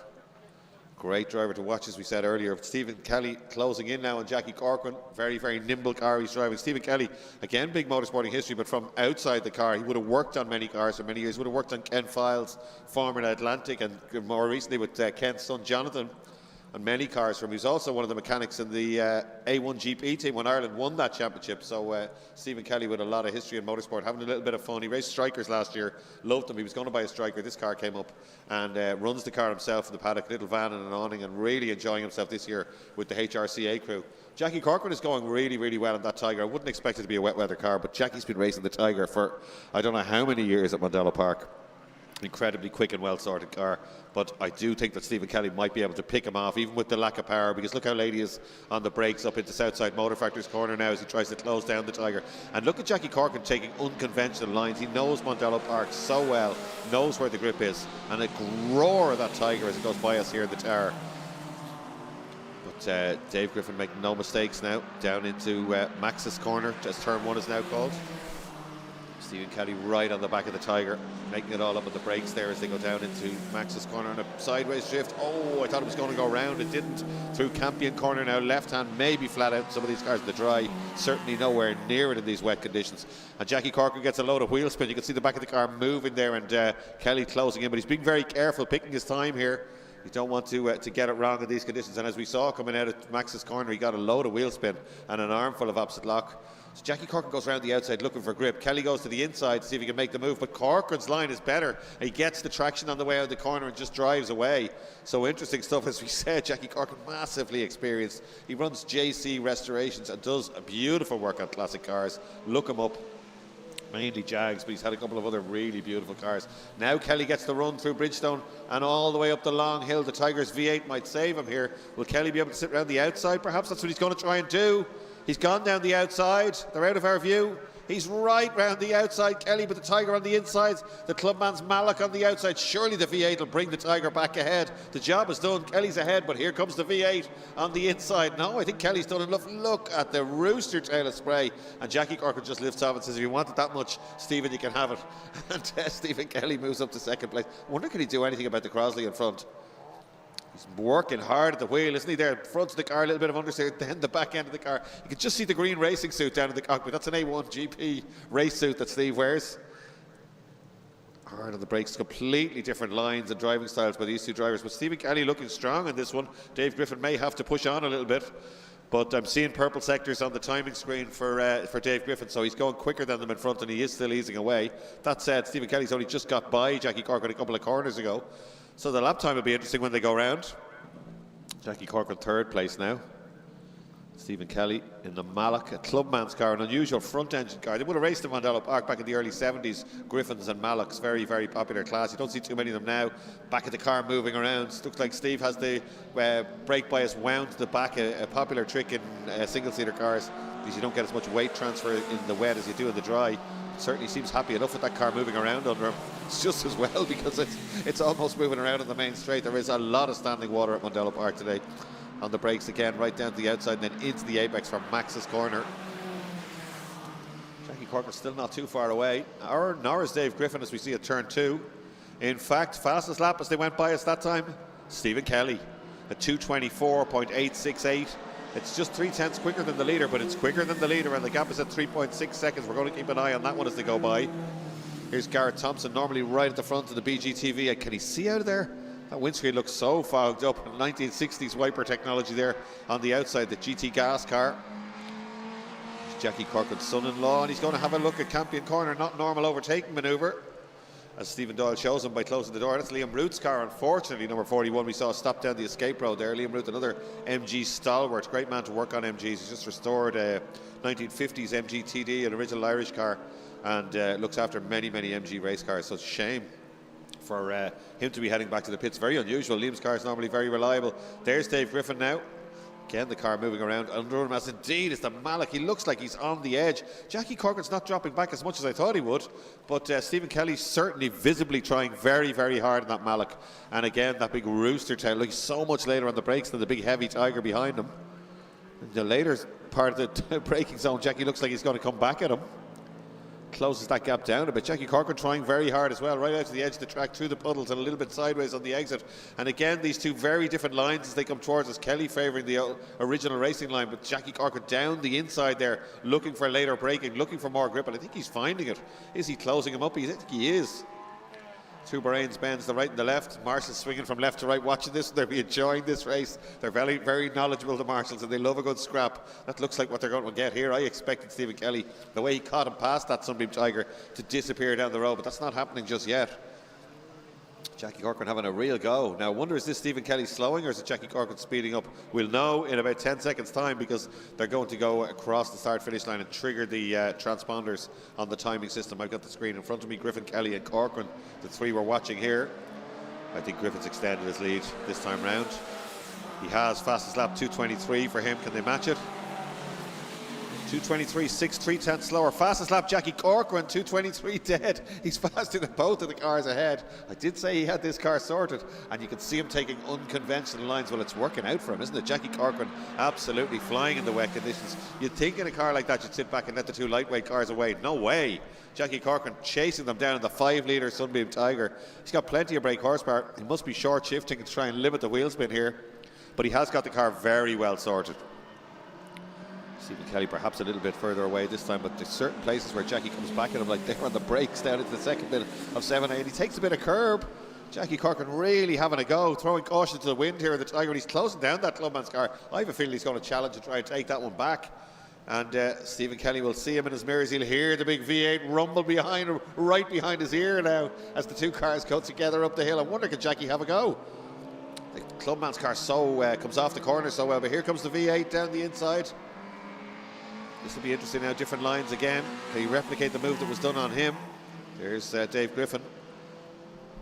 Great driver to watch, as we said earlier. Stephen Kelly closing in now on Jackie Corcoran. Very, very nimble car he's driving. Stephen Kelly, again, big motorsporting history, but from outside the car. He would have worked on many cars for many years. He would have worked on Ken Files, Formula Atlantic, and more recently with Ken's son Jonathan, and many cars from. He was also one of the mechanics in the A1 GP team when Ireland won that championship. So Stephen Kelly with a lot of history in motorsport, having a little bit of fun. He raced Strikers last year, loved them. He was going to buy a Striker. This car came up and runs the car himself in the paddock, little van and an awning, and really enjoying himself this year with the HRCA crew. Jackie Corcoran is going really, really well in that Tiger. I wouldn't expect it to be a wet weather car, but Jackie's been racing the Tiger for I don't know how many years at Mondello Park. Incredibly quick and well sorted car, but I do think that Stephen Kelly might be able to pick him off even with the lack of power, because look how late he is on the brakes up into Southside Motor Factory's corner now as he tries to close down the Tiger. And look at Jackie Corcoran taking unconventional lines. He knows Mondello Park so well, knows where the grip is, and a roar of that Tiger as it goes by us here in the tower. But Dave Griffin making no mistakes now down into Max's corner, as turn 1 is now called. Stephen Kelly right on the back of the Tiger, making it all up on the brakes there as they go down into Max's corner on a sideways shift. Oh, I thought it was going to go round. It didn't. Through Campion corner now, left hand maybe flat out. Some of these cars in the dry, certainly nowhere near it in these wet conditions. And Jackie Corcoran gets a load of wheel spin. You can see the back of the car moving there, and Kelly closing in, but he's being very careful, picking his time here. You don't want to get it wrong in these conditions. And as we saw coming out of Max's corner, he got a load of wheel spin and an armful of opposite lock. So Jackie Corcoran goes around the outside looking for grip. Kelly goes to the inside to see if he can make the move, but Corcoran's line is better. He gets the traction on the way out of the corner and just drives away. So interesting stuff, as we said. Jackie Corcoran, massively experienced. He runs JC Restorations and does a beautiful work on classic cars. Look him up. Mainly Jags, but he's had a couple of other really beautiful cars. Now Kelly gets the run through Bridgestone and all the way up the long hill. The Tiger's V8 might save him here. Will Kelly be able to sit around the outside? Perhaps that's what he's going to try and do. He's gone down the outside. They're out of our view. He's right round the outside, Kelly, but the Tiger on the inside. The clubman's Malloch on the outside. Surely the V8 will bring the Tiger back ahead. The job is done. Kelly's ahead, but here comes the V8 on the inside. No, I think Kelly's done enough. Look at the rooster tail of spray. And Jackie Corcoran just lifts off and says, if you want it that much, Stephen, you can have it. And Stephen Kelly moves up to second place. I wonder, can he do anything about the Crossley in front? He's working hard at the wheel, isn't he? There, front of the car, a little bit of understeer, then the back end of the car. You can just see the green racing suit down in the cockpit. That's an A1 GP race suit that Steve wears. Hard on the brakes, completely different lines and driving styles by these two drivers. But Stephen Kelly looking strong in this one. Dave Griffin may have to push on a little bit. But I'm seeing purple sectors on the timing screen for Dave Griffin, so he's going quicker than them in front, and he is still easing away. That said, Stephen Kelly's only just got by Jackie Corcoran a couple of corners ago. So the lap time will be interesting when they go round. Jackie Corcoran third place now. Stephen Kelly in the Malak, a Clubman's car, an unusual front engine car. They would have raced in Mondello Park back in the early 70s. Griffins and Malaks, very, very popular class. You don't see too many of them now. Back of the car moving around. Looks like Steve has the brake bias wound to the back, a popular trick in single-seater cars, because you don't get as much weight transfer in the wet as you do in the dry. Certainly seems happy enough with that car moving around under him. It's just as well, because it's almost moving around on the main straight. There is a lot of standing water at Mondello Park today. On the brakes again, right down to the outside, and then into the apex from Max's corner. Jackie Corcoran still not too far away, nor is Dave Griffin, as we see at turn 2. In fact, fastest lap as they went by us that time, Stephen Kelly at 2:24.868. It's just 0.3 quicker than the leader, but it's quicker than the leader, and the gap is at 3.6 seconds. We're going to keep an eye on that one as they go by. Here's Garrett Thompson, normally right at the front of the BGTV. And can he see out of there? That windscreen looks so fogged up. 1960s wiper technology there on the outside, the GT gas car. It's Jackie Corcoran's son-in-law, and he's going to have a look at Campion Corner, not normal overtaking manoeuvre, as Stephen Doyle shows him by closing the door. That's Liam Root's car, unfortunately, number 41. We saw stop down the escape road there. Liam Root, another MG stalwart, great man to work on MGs. He's just restored a 1950s MG TD, an original Irish car, and looks after many, many MG race cars. So it's a shame for him to be heading back to the pits. Very unusual. Liam's car is normally very reliable. There's Dave Griffin now. Again, the car moving around under him, as indeed is the Malak. He looks like he's on the edge. Jackie Corcoran's not dropping back as much as I thought he would, but Stephen Kelly's certainly visibly trying very, very hard in that Malak. And again, that big rooster tail, looking so much later on the brakes than the big heavy Tiger behind him. In the later part of the braking zone, Jackie looks like he's going to come back at him. Closes that gap down a bit. Jackie Corcoran trying very hard as well, right out to the edge of the track, through the puddles and a little bit sideways on the exit. And again, these two very different lines as they come towards us. Kelly favouring the original racing line, but Jackie Corcoran down the inside there, looking for later braking, looking for more grip, and I think he's finding it. Is he closing him up? I think he is. Two Bahrain's Benz, the right and the left. Marshall's swinging from left to right, watching this. They'll be enjoying this race. They're very, very knowledgeable, the Marshalls, and they love a good scrap. That looks like what they're going to get here. I expected Stephen Kelly, the way he caught him past that Sunbeam Tiger, to disappear down the road, but that's not happening just yet. Jackie Corcoran having a real go. Now, I wonder, is this Stephen Kelly slowing, or is it Jackie Corcoran speeding up? We'll know in about 10 seconds' time, because they're going to go across the start-finish line and trigger the transponders on the timing system. I've got the screen in front of me. Griffin, Kelly and Corcoran, the three we're watching here. I think Griffin's extended his lead this time round. He has fastest lap 2:23 for him. Can they match it? 2:23, 6.3 slower. Fastest lap, Jackie Corcoran, 2:23 dead. He's faster than both of the cars ahead. I did say he had this car sorted, and you can see him taking unconventional lines. Well, it's working out for him, isn't it? Jackie Corcoran absolutely flying in the wet conditions. You'd think in a car like that you'd sit back and let the two lightweight cars away. No way. Jackie Corcoran chasing them down in the 5-litre Sunbeam Tiger. He's got plenty of brake horsepower. He must be short shifting to try and limit the wheel spin here, but he has got the car very well sorted. Stephen Kelly perhaps a little bit further away this time, but there's certain places where Jackie comes back at him, like there on the brakes down into the second bit of 7A, and he takes a bit of curb. Jackie Corcoran really having a go, throwing caution to the wind here in the Tiger, and he's closing down that Clubman's car. I have a feeling he's going to challenge and try and take that one back. And Stephen Kelly will see him in his mirrors. He'll hear the big V8 rumble behind him, right behind his ear now, as the two cars go together up the hill. I wonder, can Jackie have a go? The Clubman's car comes off the corner so well, but here comes the V8 down the inside. This will be interesting now, different lines again. Can he replicate the move that was done on him? There's Dave Griffin.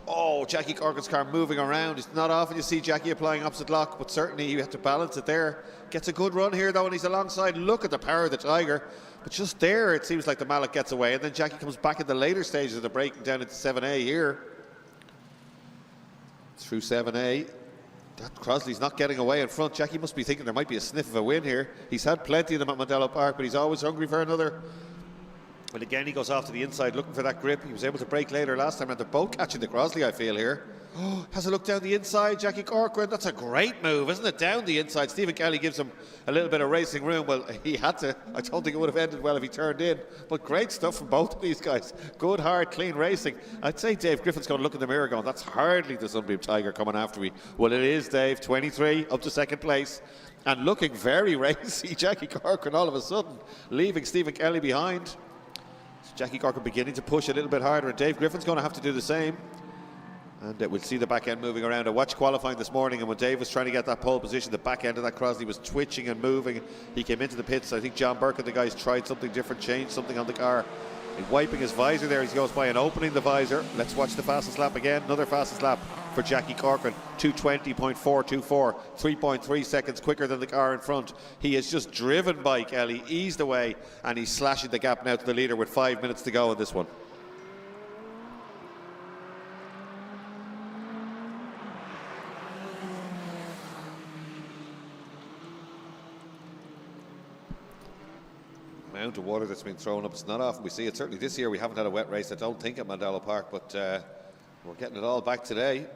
Oh, Jackie Corcoran's car moving around. It's not often you see Jackie applying opposite lock, but certainly you have to balance it there. Gets a good run here though, and he's alongside. Look at the power of the Tiger. But just there, it seems like the Mallet gets away, and then Jackie comes back in the later stages of the braking down into 7A here. Through 7A. That Crosley's not getting away in front. Jackie must be thinking there might be a sniff of a win here. He's had plenty of them at Mondello Park, but he's always hungry for another. But again, he goes off to the inside looking for that grip. He was able to break later last time, and they're both catching the Crosley, I feel, here. Oh, has a look down the inside, Jackie Corcoran. That's a great move, isn't it? Down the inside. Stephen Kelly gives him a little bit of racing room. Well, he had to. I don't think it would have ended well if he turned in. But great stuff from both of these guys. Good, hard, clean racing. I'd say Dave Griffin's going to look in the mirror going, that's hardly the Sunbeam Tiger coming after me. Well, it is, Dave. 23, up to second place. And looking very racy. Jackie Corcoran all of a sudden leaving Stephen Kelly behind. So Jackie Corcoran beginning to push a little bit harder, and Dave Griffin's going to have to do the same. And we'll see the back end moving around. I watched qualifying this morning, and when Dave was trying to get that pole position, the back end of that Crosley was twitching and moving. He came into the pits. I think John Burke and the guys tried something different, changed something on the car. He's wiping his visor there as he goes by and opening the visor. Let's watch the fastest lap again. Another fastest lap for Jackie Corcoran. 2:20.424, 3.3 seconds quicker than the car in front. He is just driven by Kelly, eased away, and he's slashing the gap now to the leader with 5 minutes to go in this one. Amount of water that's been thrown up, it's not often we see it. Certainly this year we haven't had a wet race, I don't think, at Mondello Park, but we're getting it all back today.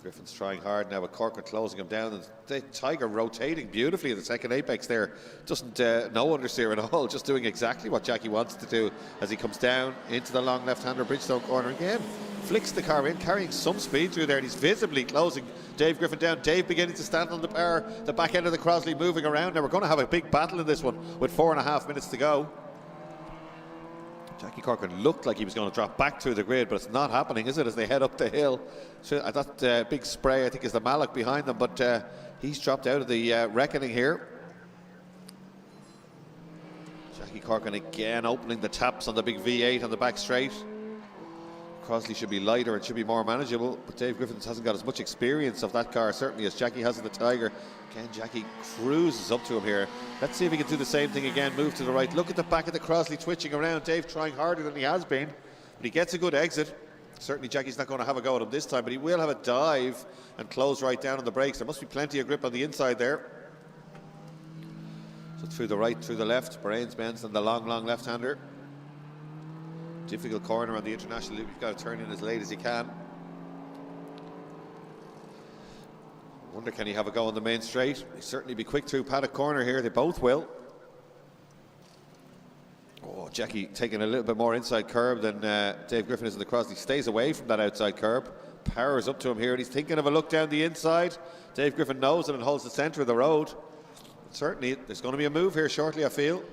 Griffin's trying hard now with Corcoran closing him down, and the Tiger rotating beautifully in the second apex there. Doesn't no understeer at all, just doing exactly what Jackie wants to do as he comes down into the long left-hander Bridgestone corner again. Flicks the car in, carrying some speed through there, and he's visibly closing Dave Griffin down. Dave beginning to stand on the power, the back end of the Crosley moving around. Now we're going to have a big battle in this one with 4.5 minutes to go. Jackie Corcoran looked like he was going to drop back through the grid, but it's not happening, is it, as they head up the hill? So that big spray, I think, is the Mallock behind them, but he's dropped out of the reckoning here. Jackie Corcoran again opening the taps on the big V8 on the back straight. Crosley should be lighter and should be more manageable, but Dave Griffin hasn't got as much experience of that car, certainly, as Jackie has in the Tiger. Again, Jackie cruises up to him here. Let's see if he can do the same thing again, move to the right. Look at the back of the Crosley twitching around. Dave trying harder than he has been, but he gets a good exit. Certainly Jackie's not going to have a go at him this time, but he will have a dive and close right down on the brakes. There must be plenty of grip on the inside there. So through the right, through the left, Brains bends and the long left-hander. Difficult corner on the international loop. You've got to turn in as late as you can. Wonder, can he have a go on the main straight? He'll certainly be quick through paddock corner here. They both will. Oh, Jackie taking a little bit more inside curb than Dave Griffin is in the cross. He stays away from that outside curb. Powers up to him here, and he's thinking of a look down the inside. Dave Griffin knows it and holds the centre of the road. Certainly, there's going to be a move here shortly, I feel.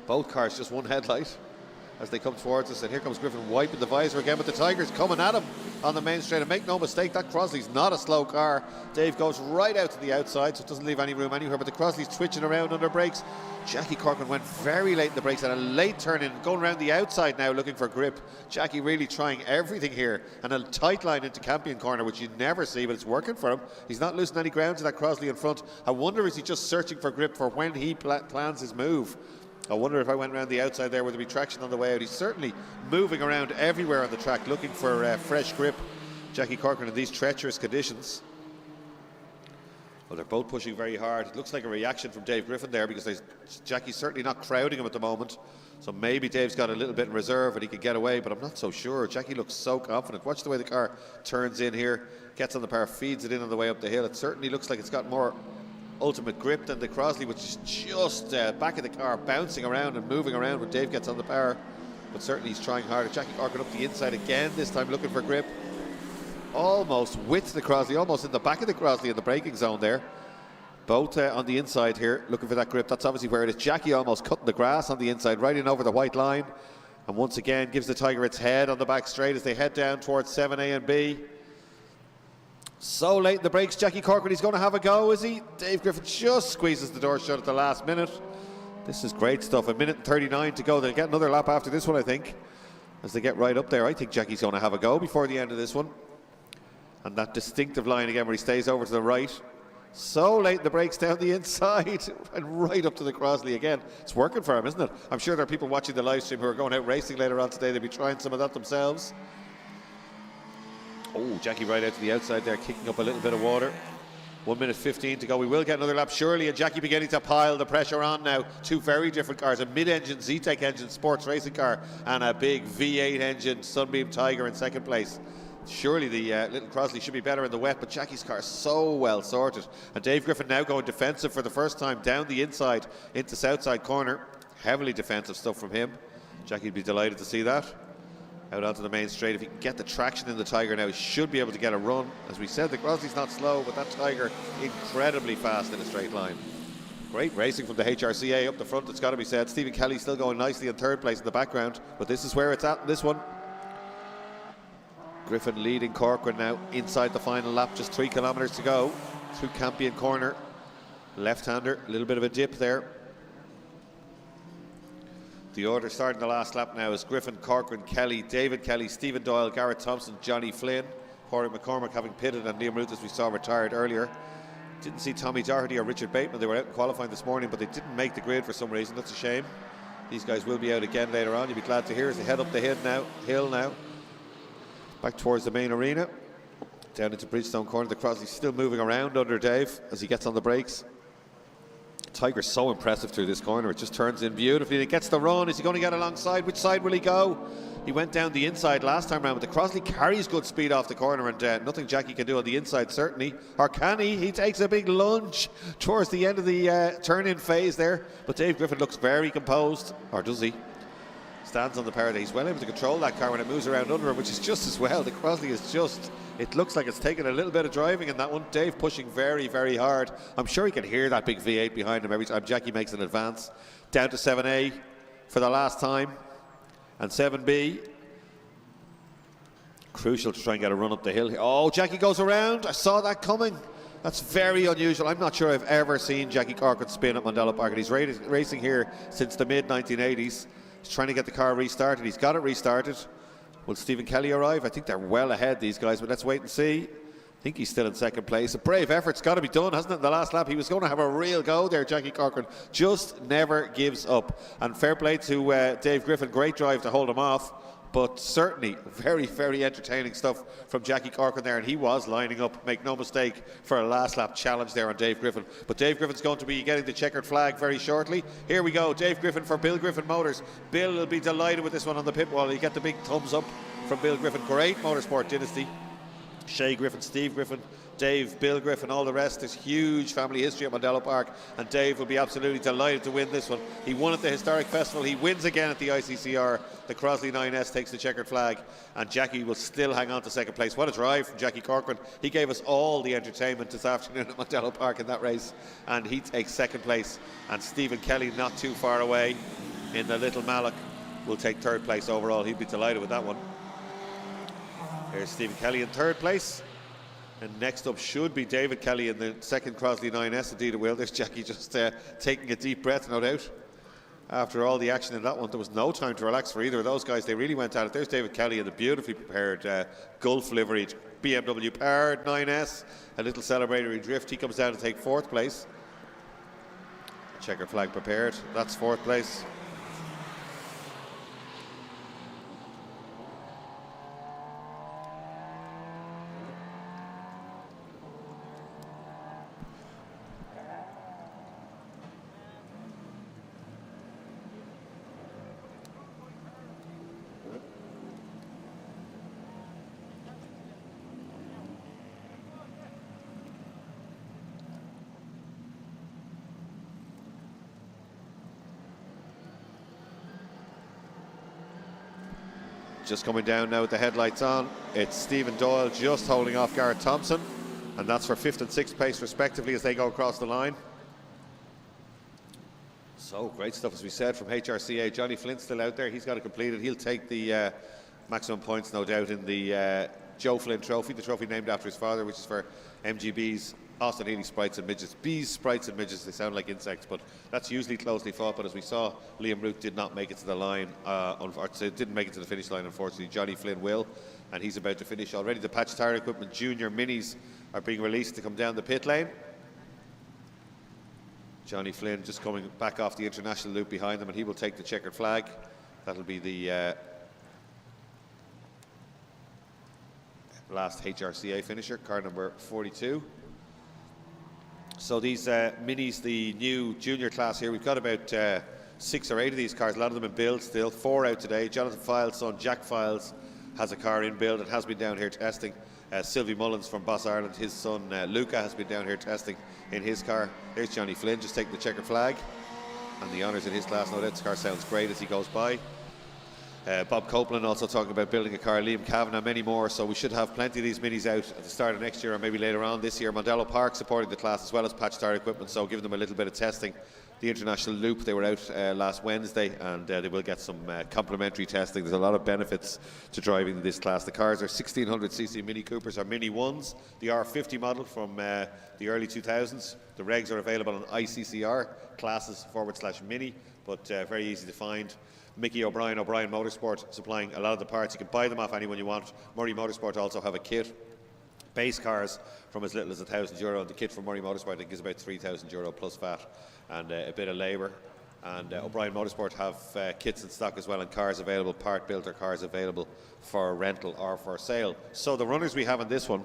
Both cars just one headlight as they come towards us, and here comes Griffin wiping the visor again, but the Tiger's coming at him on the main straight, and make no mistake, that Crosley's not a slow car. Dave goes right out to the outside, so it doesn't leave any room anywhere, but the Crosley's twitching around under brakes. Jackie Corcoran went very late in the brakes, and a late turn in, going around the outside now looking for grip. Jackie really trying everything here, and a tight line into Campion corner, which you never see, but it's working for him. He's not losing any ground to that Crosley in front. I wonder, is he just searching for grip for when he plans his move? I wonder if I went around the outside there, would there be traction on the way out? He's certainly moving around everywhere on the track looking for fresh grip. Jackie Corcoran in these treacherous conditions. Well, they're both pushing very hard. It looks like a reaction from Dave Griffin there, because Jackie's certainly not crowding him at the moment. So maybe Dave's got a little bit in reserve and he could get away, but I'm not so sure. Jackie looks so confident. Watch the way the car turns in here, gets on the power, feeds it in on the way up the hill. It certainly looks like it's got more ultimate grip than the Crosley, which is just back of the car, bouncing around and moving around when Dave gets on the power. But certainly he's trying harder. Jackie Corcoran up the inside again, this time looking for grip. Almost with the Crosley, almost in the back of the Crosley in the braking zone there. Both on the inside here, looking for that grip. That's obviously where it is. Jackie almost cutting the grass on the inside, right in over the white line. And once again gives the Tiger its head on the back straight as they head down towards 7A and B. So late in the brakes, Jackie Corcoran, he's going to have a go, is he? Dave Griffin just squeezes the door shut at the last minute. This is great stuff. 1:39 to go. They'll get another lap after this one, I think, as they get right up there. I think Jackie's going to have a go before the end of this one. And that distinctive line again where he stays over to the right. So late in the brakes down the inside and right up to the Crosley again. It's working for him, isn't it? I'm sure there are people watching the live stream who are going out racing later on today. They'll be trying some of that themselves. Oh, Jackie right out to the outside there, kicking up a little bit of water. 1 minute 15 to go. We will get another lap surely, and Jackie beginning to pile the pressure on now. Two very different cars, a mid-engine Zetec engine sports racing car and a big V8 engine Sunbeam Tiger in second place. Surely the little Crosley should be better in the wet, but Jackie's car is so well sorted. And Dave Griffin now going defensive for the first time down the inside into Southside corner. Heavily defensive stuff from him. Jackie'd be delighted to see that. Out onto the main straight. If he can get the traction in the Tiger now, he should be able to get a run. As we said, the Crosley's not slow, but that Tiger incredibly fast in a straight line. Great racing from the HRCA up the front, it's got to be said. Stephen Kelly still going nicely in third place in the background, but this is where it's at in this one. Griffin leading Corcoran now inside the final lap, just 3 kilometres to go through Campion corner. Left-hander, a little bit of a dip there. The order starting the last lap now is Griffin, Corcoran, Kelly, David Kelly, Stephen Doyle, Garrett Thompson, Johnny Flynn, Corey McCormick having pitted, and Liam Ruth, as we saw, retired earlier. Didn't see Tommy Doherty or Richard Bateman. They were out in qualifying this morning, but they didn't make the grid for some reason. That's a shame. These guys will be out again later on. You'll be glad to hear as they head up the hill now. Back towards the main arena. Down into Bridgestone corner. The Crosley's still moving around under Dave as he gets on the brakes. Tiger's so impressive through this corner. It just turns in beautifully. It gets the run. Is he going to get alongside? Which side will he go? He went down the inside last time around, but the Crosley carries good speed off the corner, and nothing Jackie can do on the inside, certainly. Or can he? He takes a big lunge towards the end of the turn-in phase there. But Dave Griffin looks very composed. Or does he? Stands on the power there. He's well able to control that car when it moves around under him, which is just as well. The Crosley is just... It looks like it's taken a little bit of driving in that one. Dave pushing very, very hard. I'm sure he can hear that big V8 behind him every time Jackie makes an advance. Down to 7A for the last time. And 7B. Crucial to try and get a run up the hill. Oh, Jackie goes around. I saw that coming. That's very unusual. I'm not sure I've ever seen Jackie Corcoran spin at Mondello Park. And he's racing here since the mid-1980s. He's trying to get the car restarted. He's got it restarted. Will Stephen Kelly arrive? I think they're well ahead, these guys, but let's wait and see. I think he's still in second place. A brave effort's got to be done, hasn't it, in the last lap? He was going to have a real go there, Jackie Corcoran. Just never gives up. And fair play to Dave Griffin. Great drive to hold him off. But certainly very, very entertaining stuff from Jackie Corcoran there. And he was lining up, make no mistake, for a last lap challenge there on Dave Griffin. But Dave Griffin's going to be getting the checkered flag very shortly. Here we go, Dave Griffin for Bill Griffin Motors. Bill will be delighted with this one on the pit wall. You get the big thumbs up from Bill Griffin. Great motorsport dynasty. Shay Griffin, Steve Griffin, Dave, Bill Griffin, all the rest. There's huge family history at Mondello Park, and Dave will be absolutely delighted to win this one. He won at the historic festival. He wins again at the ICCR. The Crosley 9S takes the checkered flag, and Jackie will still hang on to second place. What a drive from Jackie Corcoran. He gave us all the entertainment this afternoon at Mondello Park in that race, and he takes second place. And Stephen Kelly, not too far away in the Little Malloch, will take third place overall. He'd be delighted with that one. There's Stephen Kelly in third place. And next up should be David Kelly in the second Crosley 9S. Indeed it will. There's Jackie just taking a deep breath, no doubt. After all the action in that one, there was no time to relax for either of those guys. They really went at it. There's David Kelly in the beautifully prepared Gulf liveried BMW powered 9S. A little celebratory drift. He comes down to take fourth place. Checkered flag prepared. That's fourth place. Just coming down now with the headlights on. It's Stephen Doyle just holding off Garrett Thompson, and that's for 5th and 6th place respectively as they go across the line. So great stuff, as we said, from HRCA. Johnny Flint's still out there. He's got it completed. He'll take the maximum points, no doubt, in the Joe Flynn Trophy, the trophy named after his father, which is for MGB's Austin Healey Sprites and Midgets. Bees, Sprites and Midgets, they sound like insects, but that's usually closely fought. But as we saw, Liam Root did not make it to the line, didn't make it to the finish line, unfortunately. Johnny Flynn will, and he's about to finish already. The Patch Tire Equipment Junior Minis are being released to come down the pit lane. Johnny Flynn just coming back off the international loop behind them, and he will take the checkered flag. That'll be the last HRCA finisher, car number 42. So these Minis, the new junior class here, we've got about 6 or 8 of these cars, a lot of them in build still, 4 out today. Jonathan Files' son Jack Files has a car in build and has been down here testing. Sylvie Mullins from Boss Ireland, his son Luca has been down here testing in his car. There's Johnny Flynn just taking the checkered flag and the honours in his class. No, that car sounds great as he goes by. Bob Copeland also talking about building a car, Liam Kavanagh, many more. So we should have plenty of these Minis out at the start of next year or maybe later on this year. Mondello Park supporting the class as well as Patch Tire Equipment, so giving them a little bit of testing. The International Loop, they were out last Wednesday, and they will get some complimentary testing. There's a lot of benefits to driving this class. The cars are 1600cc Mini Coopers, or Mini 1s. The R50 model from the early 2000s. The regs are available on ICCR, classes/mini, but very easy to find. Mickey O'Brien Motorsport supplying a lot of the parts. You can buy them off anyone you want. Murray Motorsport also have a kit. Base cars from as little as €1,000, and the kit from Murray Motorsport I think is about €3,000 plus VAT and a bit of labour. And O'Brien Motorsport have kits in stock as well, and cars available, part built or cars available for rental or for sale. So the runners we have in this one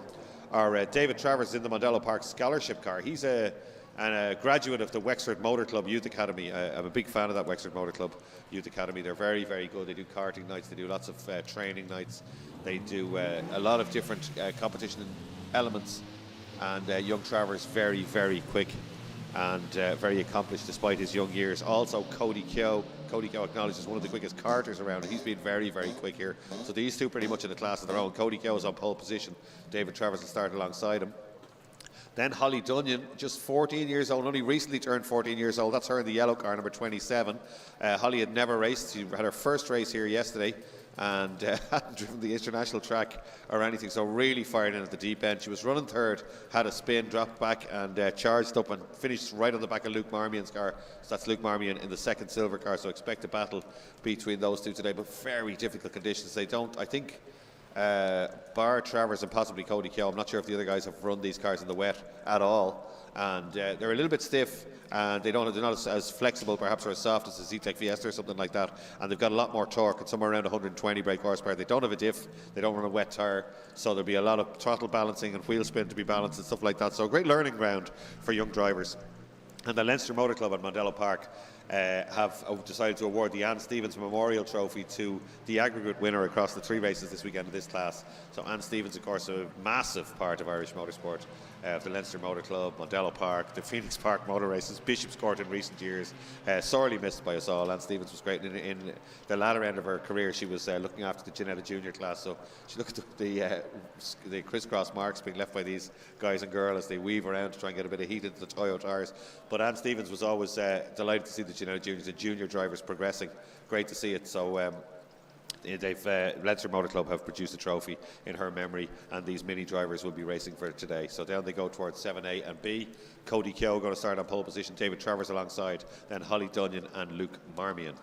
are David Travers in the Mondello Park scholarship car. He's a graduate of the Wexford Motor Club Youth Academy. I'm a big fan of that Wexford Motor Club Youth Academy. They're very, very good. They do karting nights, they do lots of training nights, they do a lot of different competition elements. And young Travers, very, very quick and very accomplished despite his young years. Also Cody Keogh acknowledged as one of the quickest karters around, and he's been very, very quick here. So these two pretty much in a class of their own. Cody Keogh is on pole position. David Travers will start alongside him. Then Holly Dunyan, just 14 years old, only recently turned 14 years old. That's her in the yellow car, number 27. Holly had never raced. She had her first race here yesterday and hadn't driven the international track or anything, so really fired in at the deep end. She was running third, had a spin, dropped back and charged up and finished right on the back of Luke Marmion's car. So that's Luke Marmion in the second silver car, so expect a battle between those two today, but very difficult conditions. They don't, I think, bar Travers and possibly Cody Keogh, I'm not sure if the other guys have run these cars in the wet at all, and they're a little bit stiff, and they're not as flexible perhaps or as soft as a Zetec Fiesta or something like that, and they've got a lot more torque and somewhere around 120 brake horsepower. They don't have a diff, they don't run a wet tyre, so there'll be a lot of throttle balancing and wheel spin to be balanced and stuff like that, so a great learning ground for young drivers. And the Leinster Motor Club at Mondello Park have decided to award the Anne Stevens Memorial Trophy to the aggregate winner across the 3 races this weekend in this class. So Anne Stevens, of course, a massive part of Irish motorsport, of the Leinster Motor Club, Mondello Park, the Phoenix Park motor races, Bishop's Court in recent years, sorely missed by us all. Anne Stevens was great. In the latter end of her career, she was looking after the Ginetta Junior class, so she looked at the crisscross marks being left by these guys and girls as they weave around to try and get a bit of heat into the Toyo tyres. But Anne Stevens was always delighted to see the Ginetta Juniors, the junior drivers progressing. Great to see it. So Leinster Motor Club have produced a trophy in her memory, and these Mini drivers will be racing for it today. So down they go towards 7A and B. Cody Keogh going to start on pole position, David Travers alongside, then Holly Dunyan and Luke Marmion.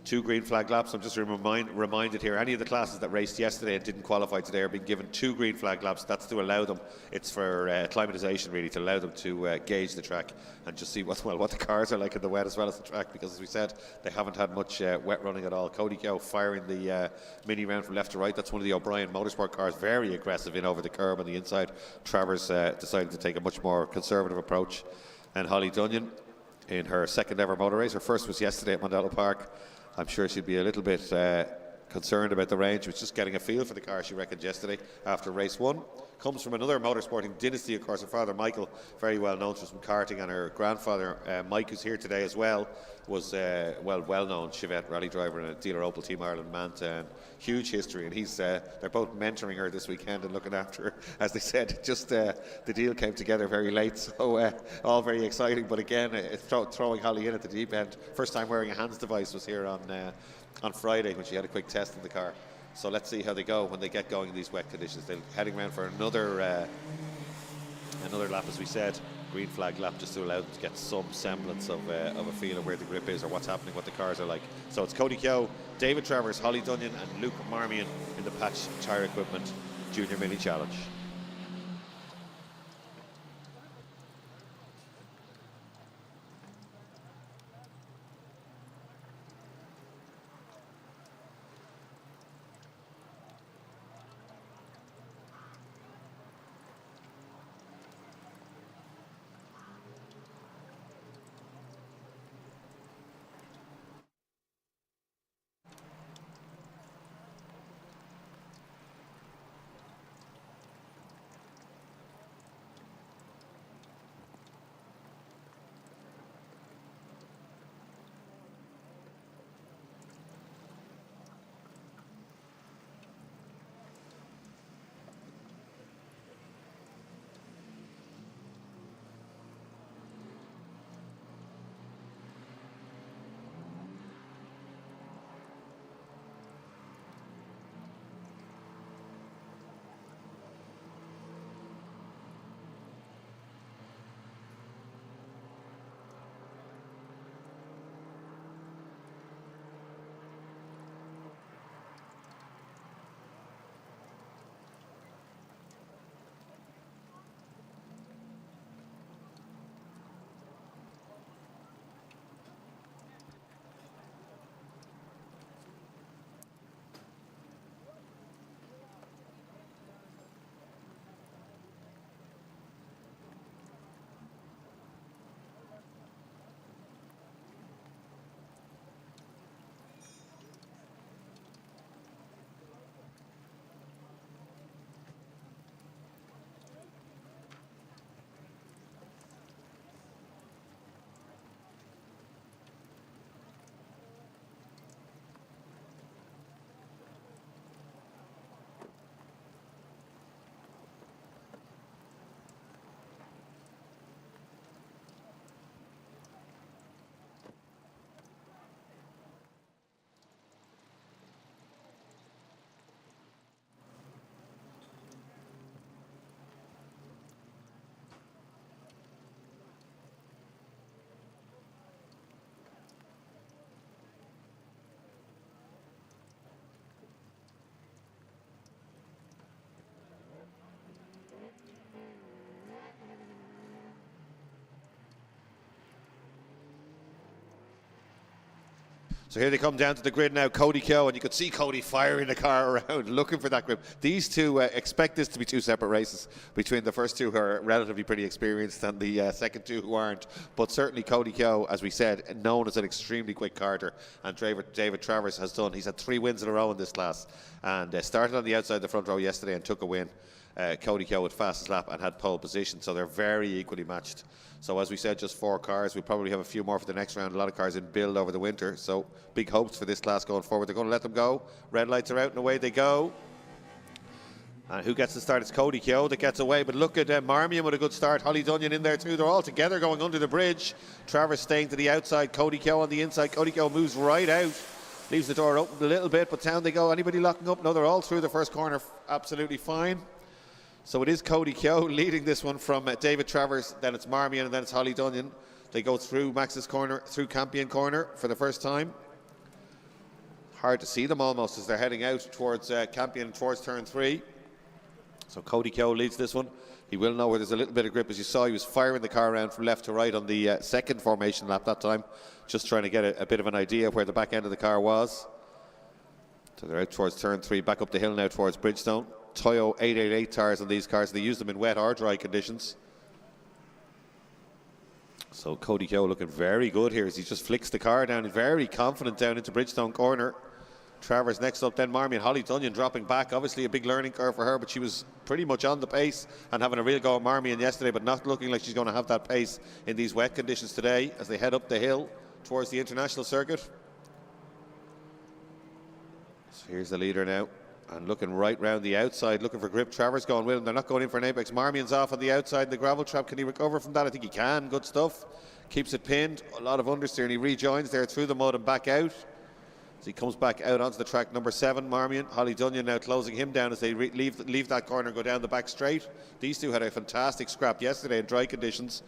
2 green flag laps. I'm just reminded here, any of the classes that raced yesterday and didn't qualify today are being given 2 green flag laps. That's to allow them, it's for acclimatisation really, to allow them to gauge the track and just see what the cars are like in the wet as well as the track, because as we said, they haven't had much wet running at all. Cody Keogh firing the Mini round from left to right. That's one of the O'Brien Motorsport cars, very aggressive in over the curb on the inside. Travers decided to take a much more conservative approach. And Holly Dunyan in her second ever motor race. Her first was yesterday at Mondello Park. I'm sure she'd be a little bit concerned about the range. She was just getting a feel for the car, she reckoned, yesterday after race 1. Comes from another motorsporting dynasty, of course. Her father, Michael, very well known, just from karting, and her grandfather, Mike, who's here today as well, was well-known Chevette rally driver and a dealer Opel Team Ireland man. Huge history, and they're both mentoring her this weekend and looking after her. As they said, just the deal came together very late, so all very exciting. But again, throwing Holly in at the deep end. First time wearing a hands device was here on Friday when she had a quick test in the car. So let's see how they go when they get going in these wet conditions. They're heading around for another lap, as we said, green flag lap, just to allow them to get some semblance of a feel of where the grip is or what's happening, what the cars are like. So it's Cody Keogh, David Travers, Holly Dunyan and Luke Marmion in the Patch Tire Equipment Junior Mini Challenge. So here they come down to the grid now, Cody Keogh, and you could see Cody firing the car around, looking for that grip. These two, expect this to be two separate races between the first two who are relatively pretty experienced and the second two who aren't. But certainly Cody Keogh, as we said, known as an extremely quick karter, and David Travers he's had 3 wins in a row in this class, and started on the outside of the front row yesterday and took a win. Cody Keogh with fastest lap and had pole position, so they're very equally matched. So as we said, just 4 cars. We'll probably have a few more for the next round. A lot of cars in build over the winter, so big hopes for this class going forward. They're going to let them go. Red lights are out and away they go. And who gets the start? It's Cody Keogh that gets away, but look at Marmion with a good start. Holly Dunyan in there too. They're all together going under the bridge. Travers staying to the outside, Cody Keogh on the inside. Cody Keogh moves right out, leaves the door open a little bit, but down they go. Anybody locking up? No, they're all through the first corner absolutely fine. So it is Cody Keogh leading this one from David Travers, then it's Marmion, and then it's Holly Dunyan. They go through Max's corner, through Campion corner for the first time. Hard to see them almost as they're heading out towards Campion, towards turn 3. So Cody Keogh leads this one. He will know where there's a little bit of grip. As you saw, he was firing the car around from left to right on the second formation lap that time, just trying to get a bit of an idea of where the back end of the car was. So they're out towards turn 3, back up the hill now towards Bridgestone. Toyo 888 tyres on these cars. They use them in wet or dry conditions. So Cody Keogh looking very good here as he just flicks the car down. He's very confident down into Bridgestone corner. Travers next up, then Marmion. Holly Dunyan dropping back. Obviously a big learning curve for her, but she was pretty much on the pace and having a real go at Marmion yesterday, but not looking like she's going to have that pace in these wet conditions today as they head up the hill towards the international circuit. So here's the leader now. And looking right round the outside, looking for grip. Travers going with him. They're not going in for an apex. Marmion's off on the outside in the gravel trap. Can he recover from that? I think he can. Good stuff. Keeps it pinned. A lot of understeer, and he rejoins there through the mud and back out. As he comes back out onto the track, number 7, Marmion. Holly Dunyan now closing him down as they leave that corner and go down the back straight. These two had a fantastic scrap yesterday in dry conditions.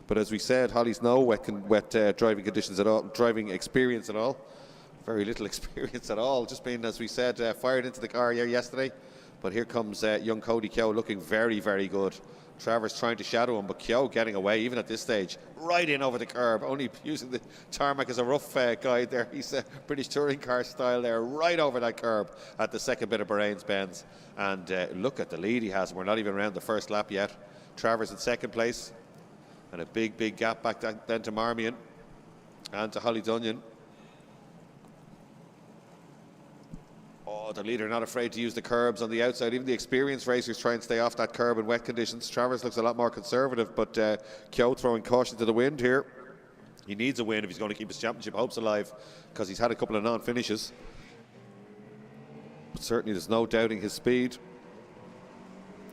But as we said, Holly's no wet driving conditions at all, driving experience at all. Very little experience at all, just being, as we said, fired into the car here yesterday. But here comes young Cody Keogh looking very, very good. Travers trying to shadow him, but Keogh getting away, even at this stage, right in over the curb, only using the tarmac as a rough guide there. He's a British touring car style there, right over that curb at the second bit of Bahrain's bends. And look at the lead he has. We're not even around the first lap yet. Travers in second place, and a big, big gap back then to Marmion and to Holly Dunyan. Oh, the leader not afraid to use the curbs on the outside. Even the experienced racers try and stay off that curb in wet conditions. Travers looks a lot more conservative, but Keogh throwing caution to the wind here. He needs a win if he's going to keep his championship hopes alive, because he's had a couple of non-finishes. But certainly there's no doubting his speed.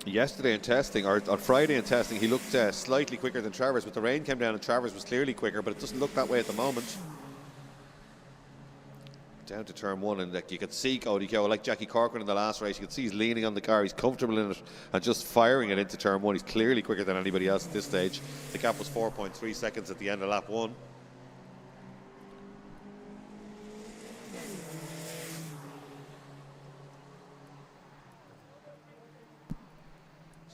Yesterday in testing, or on Friday in testing, he looked slightly quicker than Travers, but the rain came down and Travers was clearly quicker, but it doesn't look that way at the moment. Down to turn 1, and like, you could see Cody Keogh, like Jackie Corcoran in the last race, you could see he's leaning on the car, he's comfortable in it and just firing it into turn 1. He's clearly quicker than anybody else at this stage. The gap was 4.3 seconds at the end of lap 1.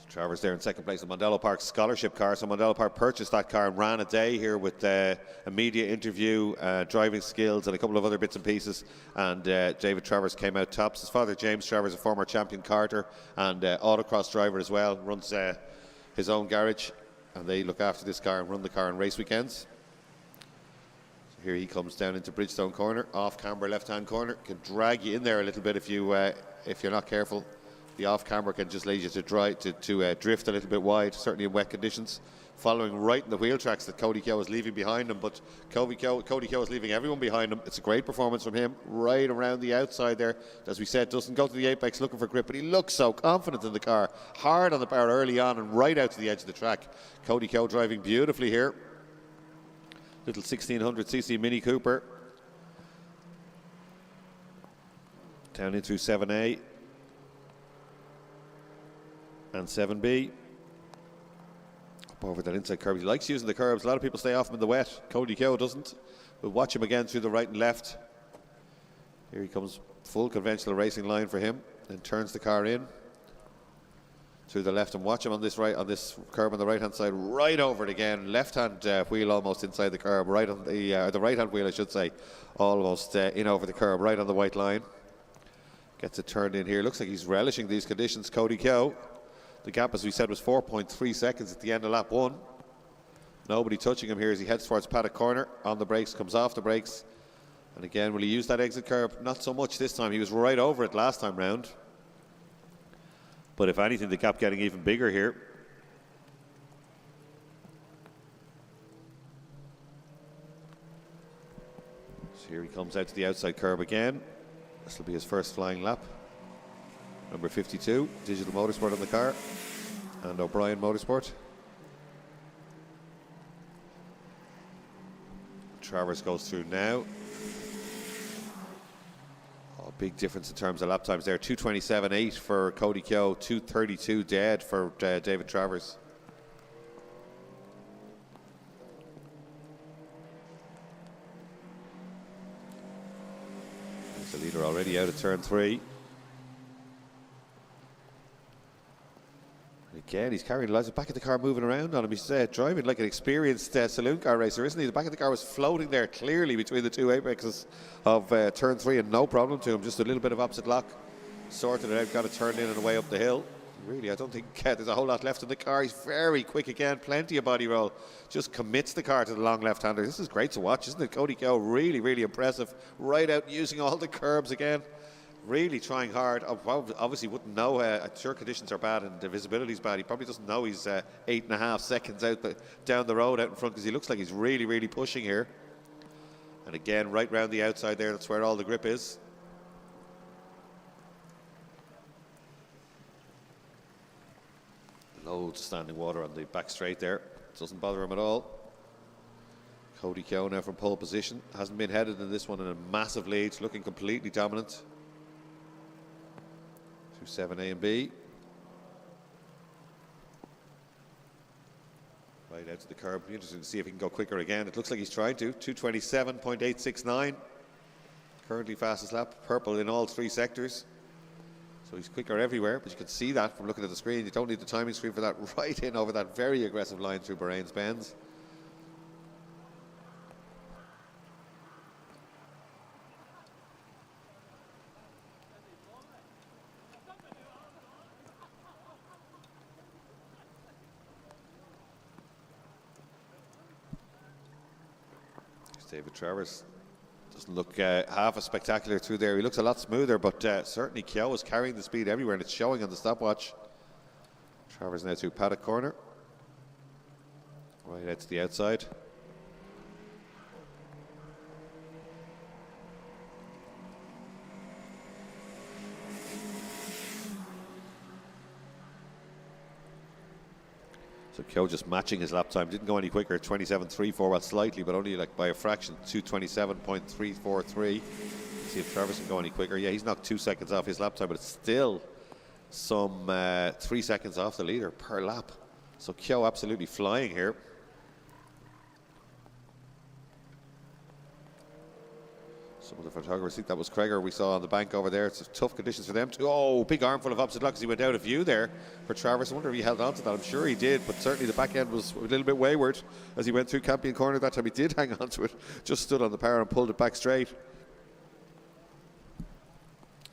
Travers there in second place, the Mondello Park scholarship car. So Mondello Park purchased that car and ran a day here with a media interview, driving skills and a couple of other bits and pieces. And David Travers came out tops. His father, James Travers, a former champion karter and autocross driver as well, runs his own garage. And they look after this car and run the car on race weekends. So here he comes down into Bridgestone corner, off camber left-hand corner. Can drag you in there a little bit if you're not careful. The off-camber can just lead you to drift a little bit wide, certainly in wet conditions. Following right in the wheel tracks that Cody Keogh is leaving behind him, but Cody Keogh is leaving everyone behind him. It's a great performance from him, right around the outside there. As we said, doesn't go to the apex looking for grip, but he looks so confident in the car. Hard on the power early on and right out to the edge of the track. Cody Keogh driving beautifully here. Little 1600cc Mini Cooper. Down in through 7A. And 7B. Up over that inside curb. He likes using the curbs. A lot of people stay off him in the wet. Cody Keogh doesn't. We'll watch him again through the right and left. Here he comes. Full conventional racing line for him. Then turns the car in. to the left, and watch him on this curb on the right hand side, right over it again. Left hand wheel almost inside the curb, right on the right hand wheel I should say, almost in over the curb, right on the white line. Gets it turned in here. Looks like he's relishing these conditions, Cody Keogh. The gap, as we said, was 4.3 seconds at the end of lap 1. Nobody touching him here as he heads towards paddock corner. On the brakes, comes off the brakes. And again, will he use that exit curb? Not so much this time. He was right over it last time round. But if anything, the gap getting even bigger here. So here he comes out to the outside curb again. This will be his first flying lap. Number 52, Digital Motorsport on the car, and O'Brien Motorsport. Travers goes through now. Oh, big difference in terms of lap times there. 2:27.8 for Cody Keogh, 2:32 dead for David Travers. There's the leader already out of turn 3. Again, he's carrying the lights. The back of the car moving around on him. He's driving like an experienced saloon car racer, isn't he? The back of the car was floating there clearly between the two apexes of turn 3, and no problem to him. Just a little bit of opposite lock. Sorted it out, got it turned in and away up the hill. Really, I don't think there's a whole lot left in the car. He's very quick again, plenty of body roll. Just commits the car to the long left-hander. This is great to watch, isn't it? Cody Keogh, really, really impressive. Right out using all the curbs again. Really trying hard. Obviously wouldn't know, I'm sure conditions are bad and the visibility's bad. He probably doesn't know he's 8.5 seconds out down the road out in front, because he looks like he's really, really pushing here. And again, right round the outside there, that's where all the grip is. Loads of standing water on the back straight there. Doesn't bother him at all. Cody Keogh now from pole position. Hasn't been headed in this one in a massive lead. Looking completely dominant. 7A and B. Right out to the curb. Be interesting to see if he can go quicker again. It looks like he's trying to. 2:27.869. Currently fastest lap. Purple in all 3 sectors. So he's quicker everywhere, but you can see that from looking at the screen. You don't need the timing screen for that. Right in over that very aggressive line through Bahrain's Bends. David Travers doesn't look half as spectacular through there. He looks a lot smoother, but certainly Keogh is carrying the speed everywhere, and it's showing on the stopwatch. Travers now through paddock corner. Right out to the outside. So Keogh just matching his lap time. Didn't go any quicker. 27.34, well, slightly, but only like by a fraction. 2:27.343. See if Travers can go any quicker. Yeah, he's knocked 2 seconds off his lap time, but it's still some 3 seconds off the leader per lap. So Keogh absolutely flying here. Some of the photographers think that was Kreger we saw on the bank over there. It's tough conditions for them too. Oh, big armful of opposite lock as he went out of view there for Travers. I wonder if he held on to that. I'm sure he did, but certainly the back end was a little bit wayward as he went through Campion Corner. That time he did hang on to it, just stood on the power and pulled it back straight.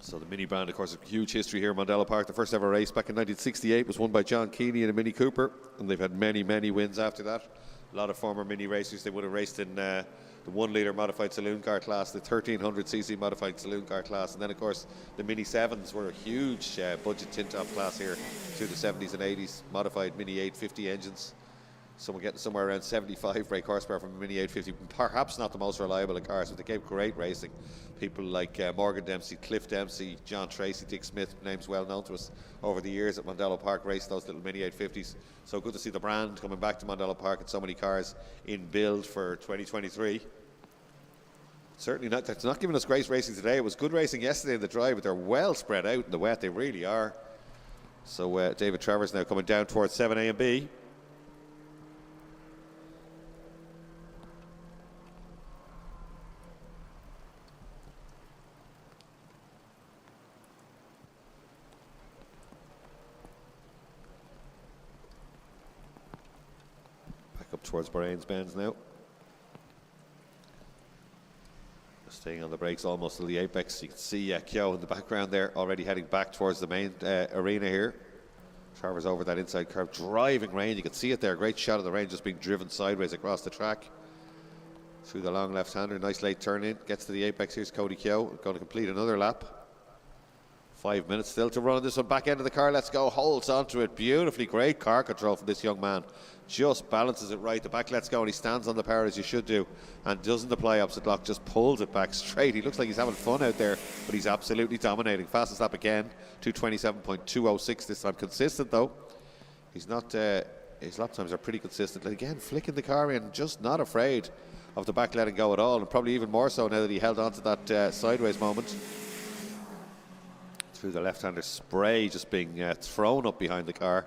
So the Mini brand, of course, a huge history here in Mondello Park. The first ever race back in 1968 was won by John Keeney in a Mini Cooper, and they've had many, many wins after that. A lot of former Mini racers, they would have raced in the 1-litre modified saloon car class, the 1300cc modified saloon car class, and then of course the Mini 7s were a huge budget tin-top class here through the 70s and 80s, modified Mini 850 engines. Someone getting somewhere around 75 brake horsepower from a Mini 850, perhaps not the most reliable in cars, but they gave great racing. People like Morgan Dempsey, Cliff Dempsey, John Tracy, Dick Smith, names well known to us over the years at Mondello Park, raced those little Mini 850s. So good to see the brand coming back to Mondello Park and so many cars in build for 2023. Certainly not, that's not giving us great racing today. It was good racing yesterday in the dry, but they're well spread out in the wet, they really are. So David Travers now coming down towards 7A and B. towards Bahrain's Benz now. Staying on the brakes almost to the apex. You can see Kyo in the background there, already heading back towards the main arena here. Travers over that inside curve, driving rain. You can see it there. Great shot of the rain just being driven sideways across the track. Through the long left-hander, nice late turn in. Gets to the apex. Here's Cody Kyo, going to complete another lap. 5 minutes still to run on this one. Back end of the car, let's go. Holds onto it beautifully. Great car control from this young man. Just balances it right. The back lets go and he stands on the power as you should do and doesn't apply opposite lock, just pulls it back straight. He looks like he's having fun out there, but he's absolutely dominating. Fastest lap again, 2:27.206 this time. Consistent though. He's not, his lap times are pretty consistent. Again, flicking the car in, just not afraid of the back letting go at all, and probably even more so now that he held on to that sideways moment. Through the left-hander, spray just being thrown up behind the car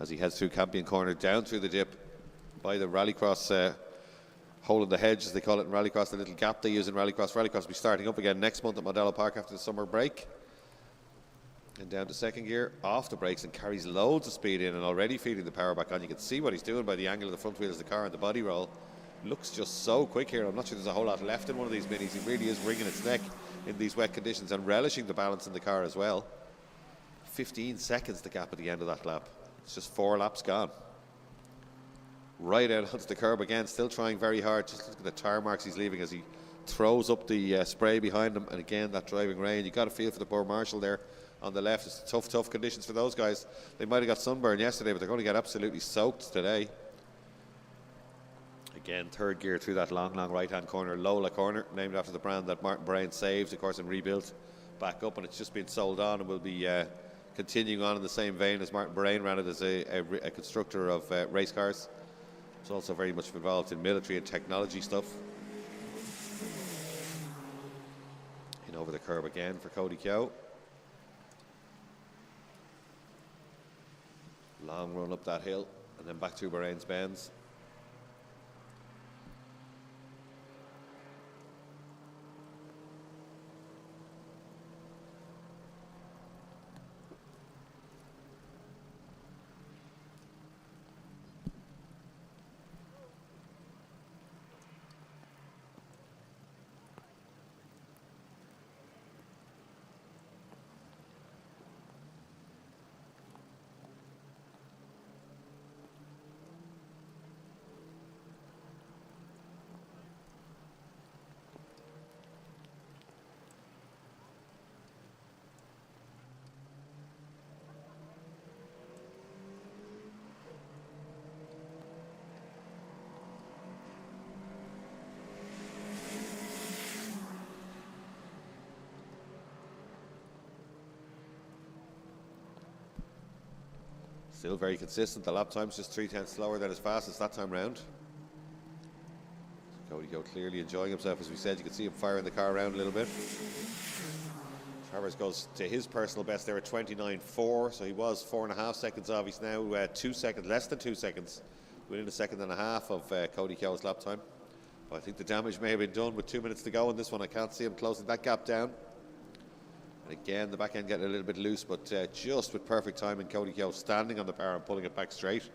as he heads through Campion Corner, down through the dip by the Rallycross hole in the hedge, as they call it in Rallycross, the little gap they use in Rallycross. Rallycross will be starting up again next month at Mondello Park after the summer break. And down to second gear, off the brakes, and carries loads of speed in and already feeding the power back on. You can see what he's doing by the angle of the front wheels of the car and the body roll. Looks just so quick here. I'm not sure there's a whole lot left in one of these minis. He really is wringing its neck in these wet conditions and relishing the balance in the car as well. 15 seconds the gap at the end of that lap. It's just 4 laps gone. Right out onto the curb again, still trying very hard. Just look at the tire marks he's leaving as he throws up the spray behind him. And again, that driving rain. You got to feel for the poor Marshall there on the left. It's tough conditions for those guys. They might have got sunburn yesterday, but they're going to get absolutely soaked today. Again, third gear through that long right-hand corner, Lola corner, named after the brand that Martin Brain saved, of course, and rebuilt back up, and it's just been sold on and will be continuing on in the same vein as Martin Brain ran it as a constructor of race cars. He's also very much involved in military and technology stuff. In over the curb again for Cody Kyo. Long run up that hill and then back through Bahrain's Benz. Still very consistent. The lap time's just 3/10 slower than his fastest that time round. Cody Kyo clearly enjoying himself, as we said. You can see him firing the car around a little bit. Travers goes to his personal best there at 29.4, so he was 4.5 seconds off. He's now 2 seconds, less than 2 seconds, within 1.5 seconds of Cody Kyo's lap time. But I think the damage may have been done with 2 minutes to go in this one. I can't see him closing that gap down. And again, the back end getting a little bit loose, but just with perfect timing, Cody Kyo standing on the power and pulling it back straight.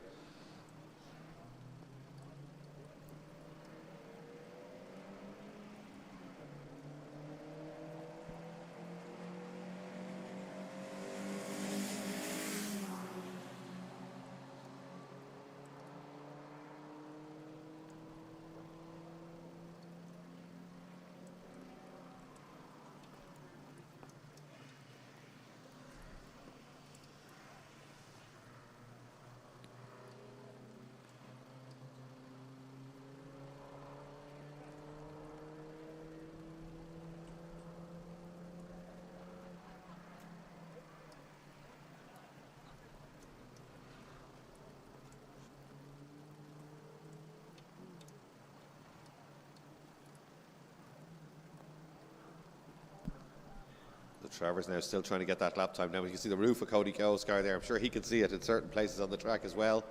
Travers now still trying to get that lap time. Now you can see the roof of Cody Kyo's car there. I'm sure he can see it in certain places on the track as well,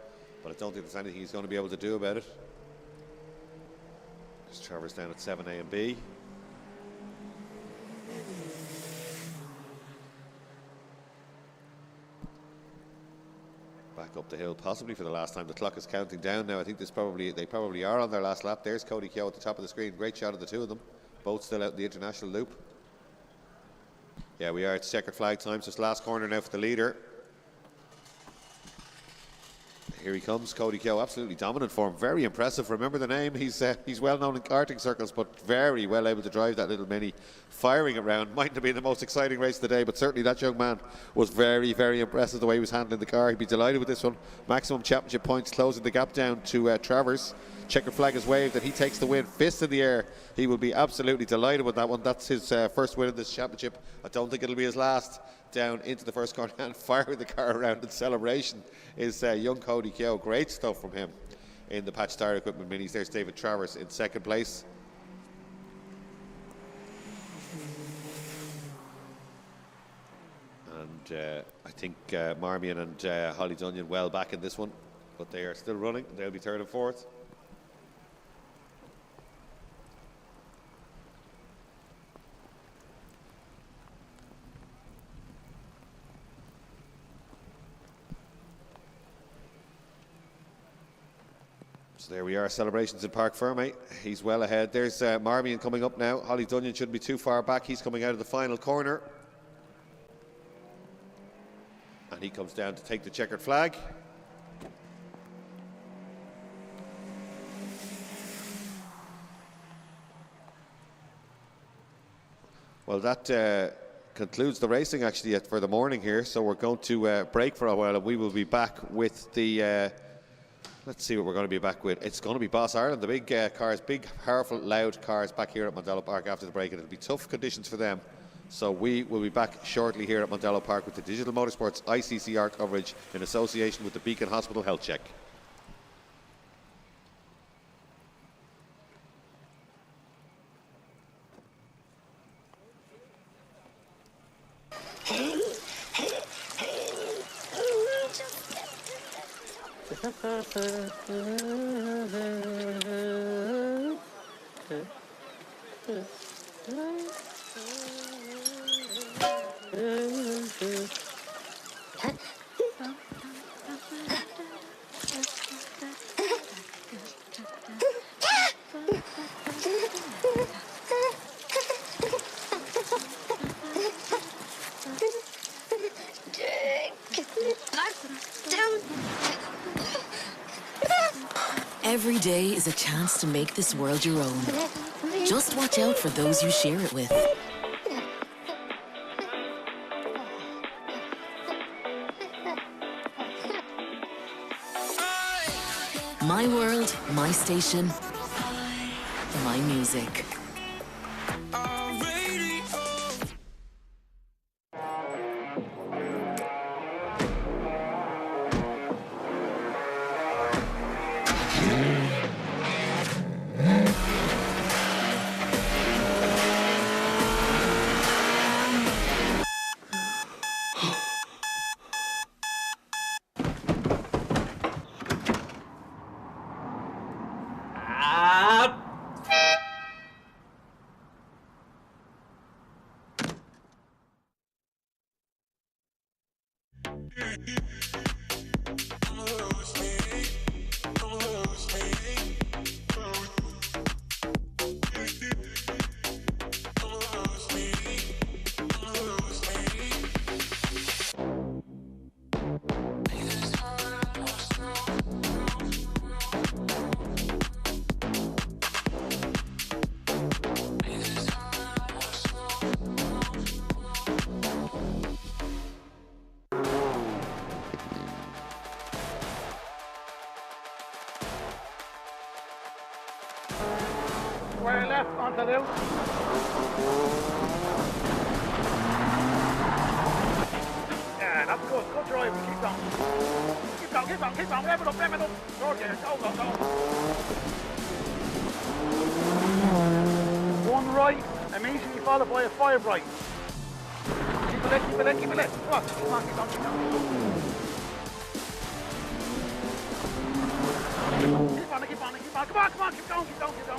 but I don't think there's anything he's going to be able to do about it. There's Travers down at 7A and B. Back up up the hill, possibly for the last time. The clock is counting down now. I think they probably are on their last lap. There's Cody Keogh at the top of the screen. Great shot of the two of them, both still out in the international loop. Yeah, we are at checkered flag time, so it's last corner now for the leader. Here he comes, Cody Keogh, absolutely dominant form, very impressive. Remember the name, he's well known in karting circles, but very well able to drive that little Mini, firing around. Mightn't have been the most exciting race of the day, but certainly that young man was very, very impressive the way he was handling the car. He'd be delighted with this one. Maximum championship points, closing the gap down to Travers. Checker flag is waved and he takes the win, fist in the air. He will be absolutely delighted with that one. That's his first win in this championship. I don't think it'll be his last. Down into the first corner and firing the car around in celebration is young Cody Keogh. Great stuff from him in the patch tire equipment minis. There's David Travers in second place. And I think Marmion and Holly Dunyan well back in this one, but they are still running. They'll be third and fourth. So there we are, celebrations in Park Ferme. He's well ahead. There's Marmion coming up now. Holly Dunyan shouldn't be too far back. He's coming out of the final corner. And he comes down to take the checkered flag. Well, that concludes the racing actually for the morning here. So we're going to break for a while and we will be back with the... let's see what we're going to be back with. It's going to be Boss Ireland, the big cars, big, powerful, loud cars back here at Mondello Park after the break, and it'll be tough conditions for them. So we will be back shortly here at Mondello Park with the Digital Motorsports ICCR coverage in association with the Beacon Hospital Health Check. Every day is a chance to make this world your own. Just watch out for those you share it with. My world, my station, my music. Square left onto the out. Yeah, that's good. Good drive. Keep going. Keep going, keep going, keep going. Rev it up, rev it up. George, go, go, go. One right, immediately followed by a 5 right. Keep it left, keep it left, keep it left. Come on, keep on, keep on, keep on. Keep on, keep on, keep on. Come on, come on, keep going, keep going, keep going.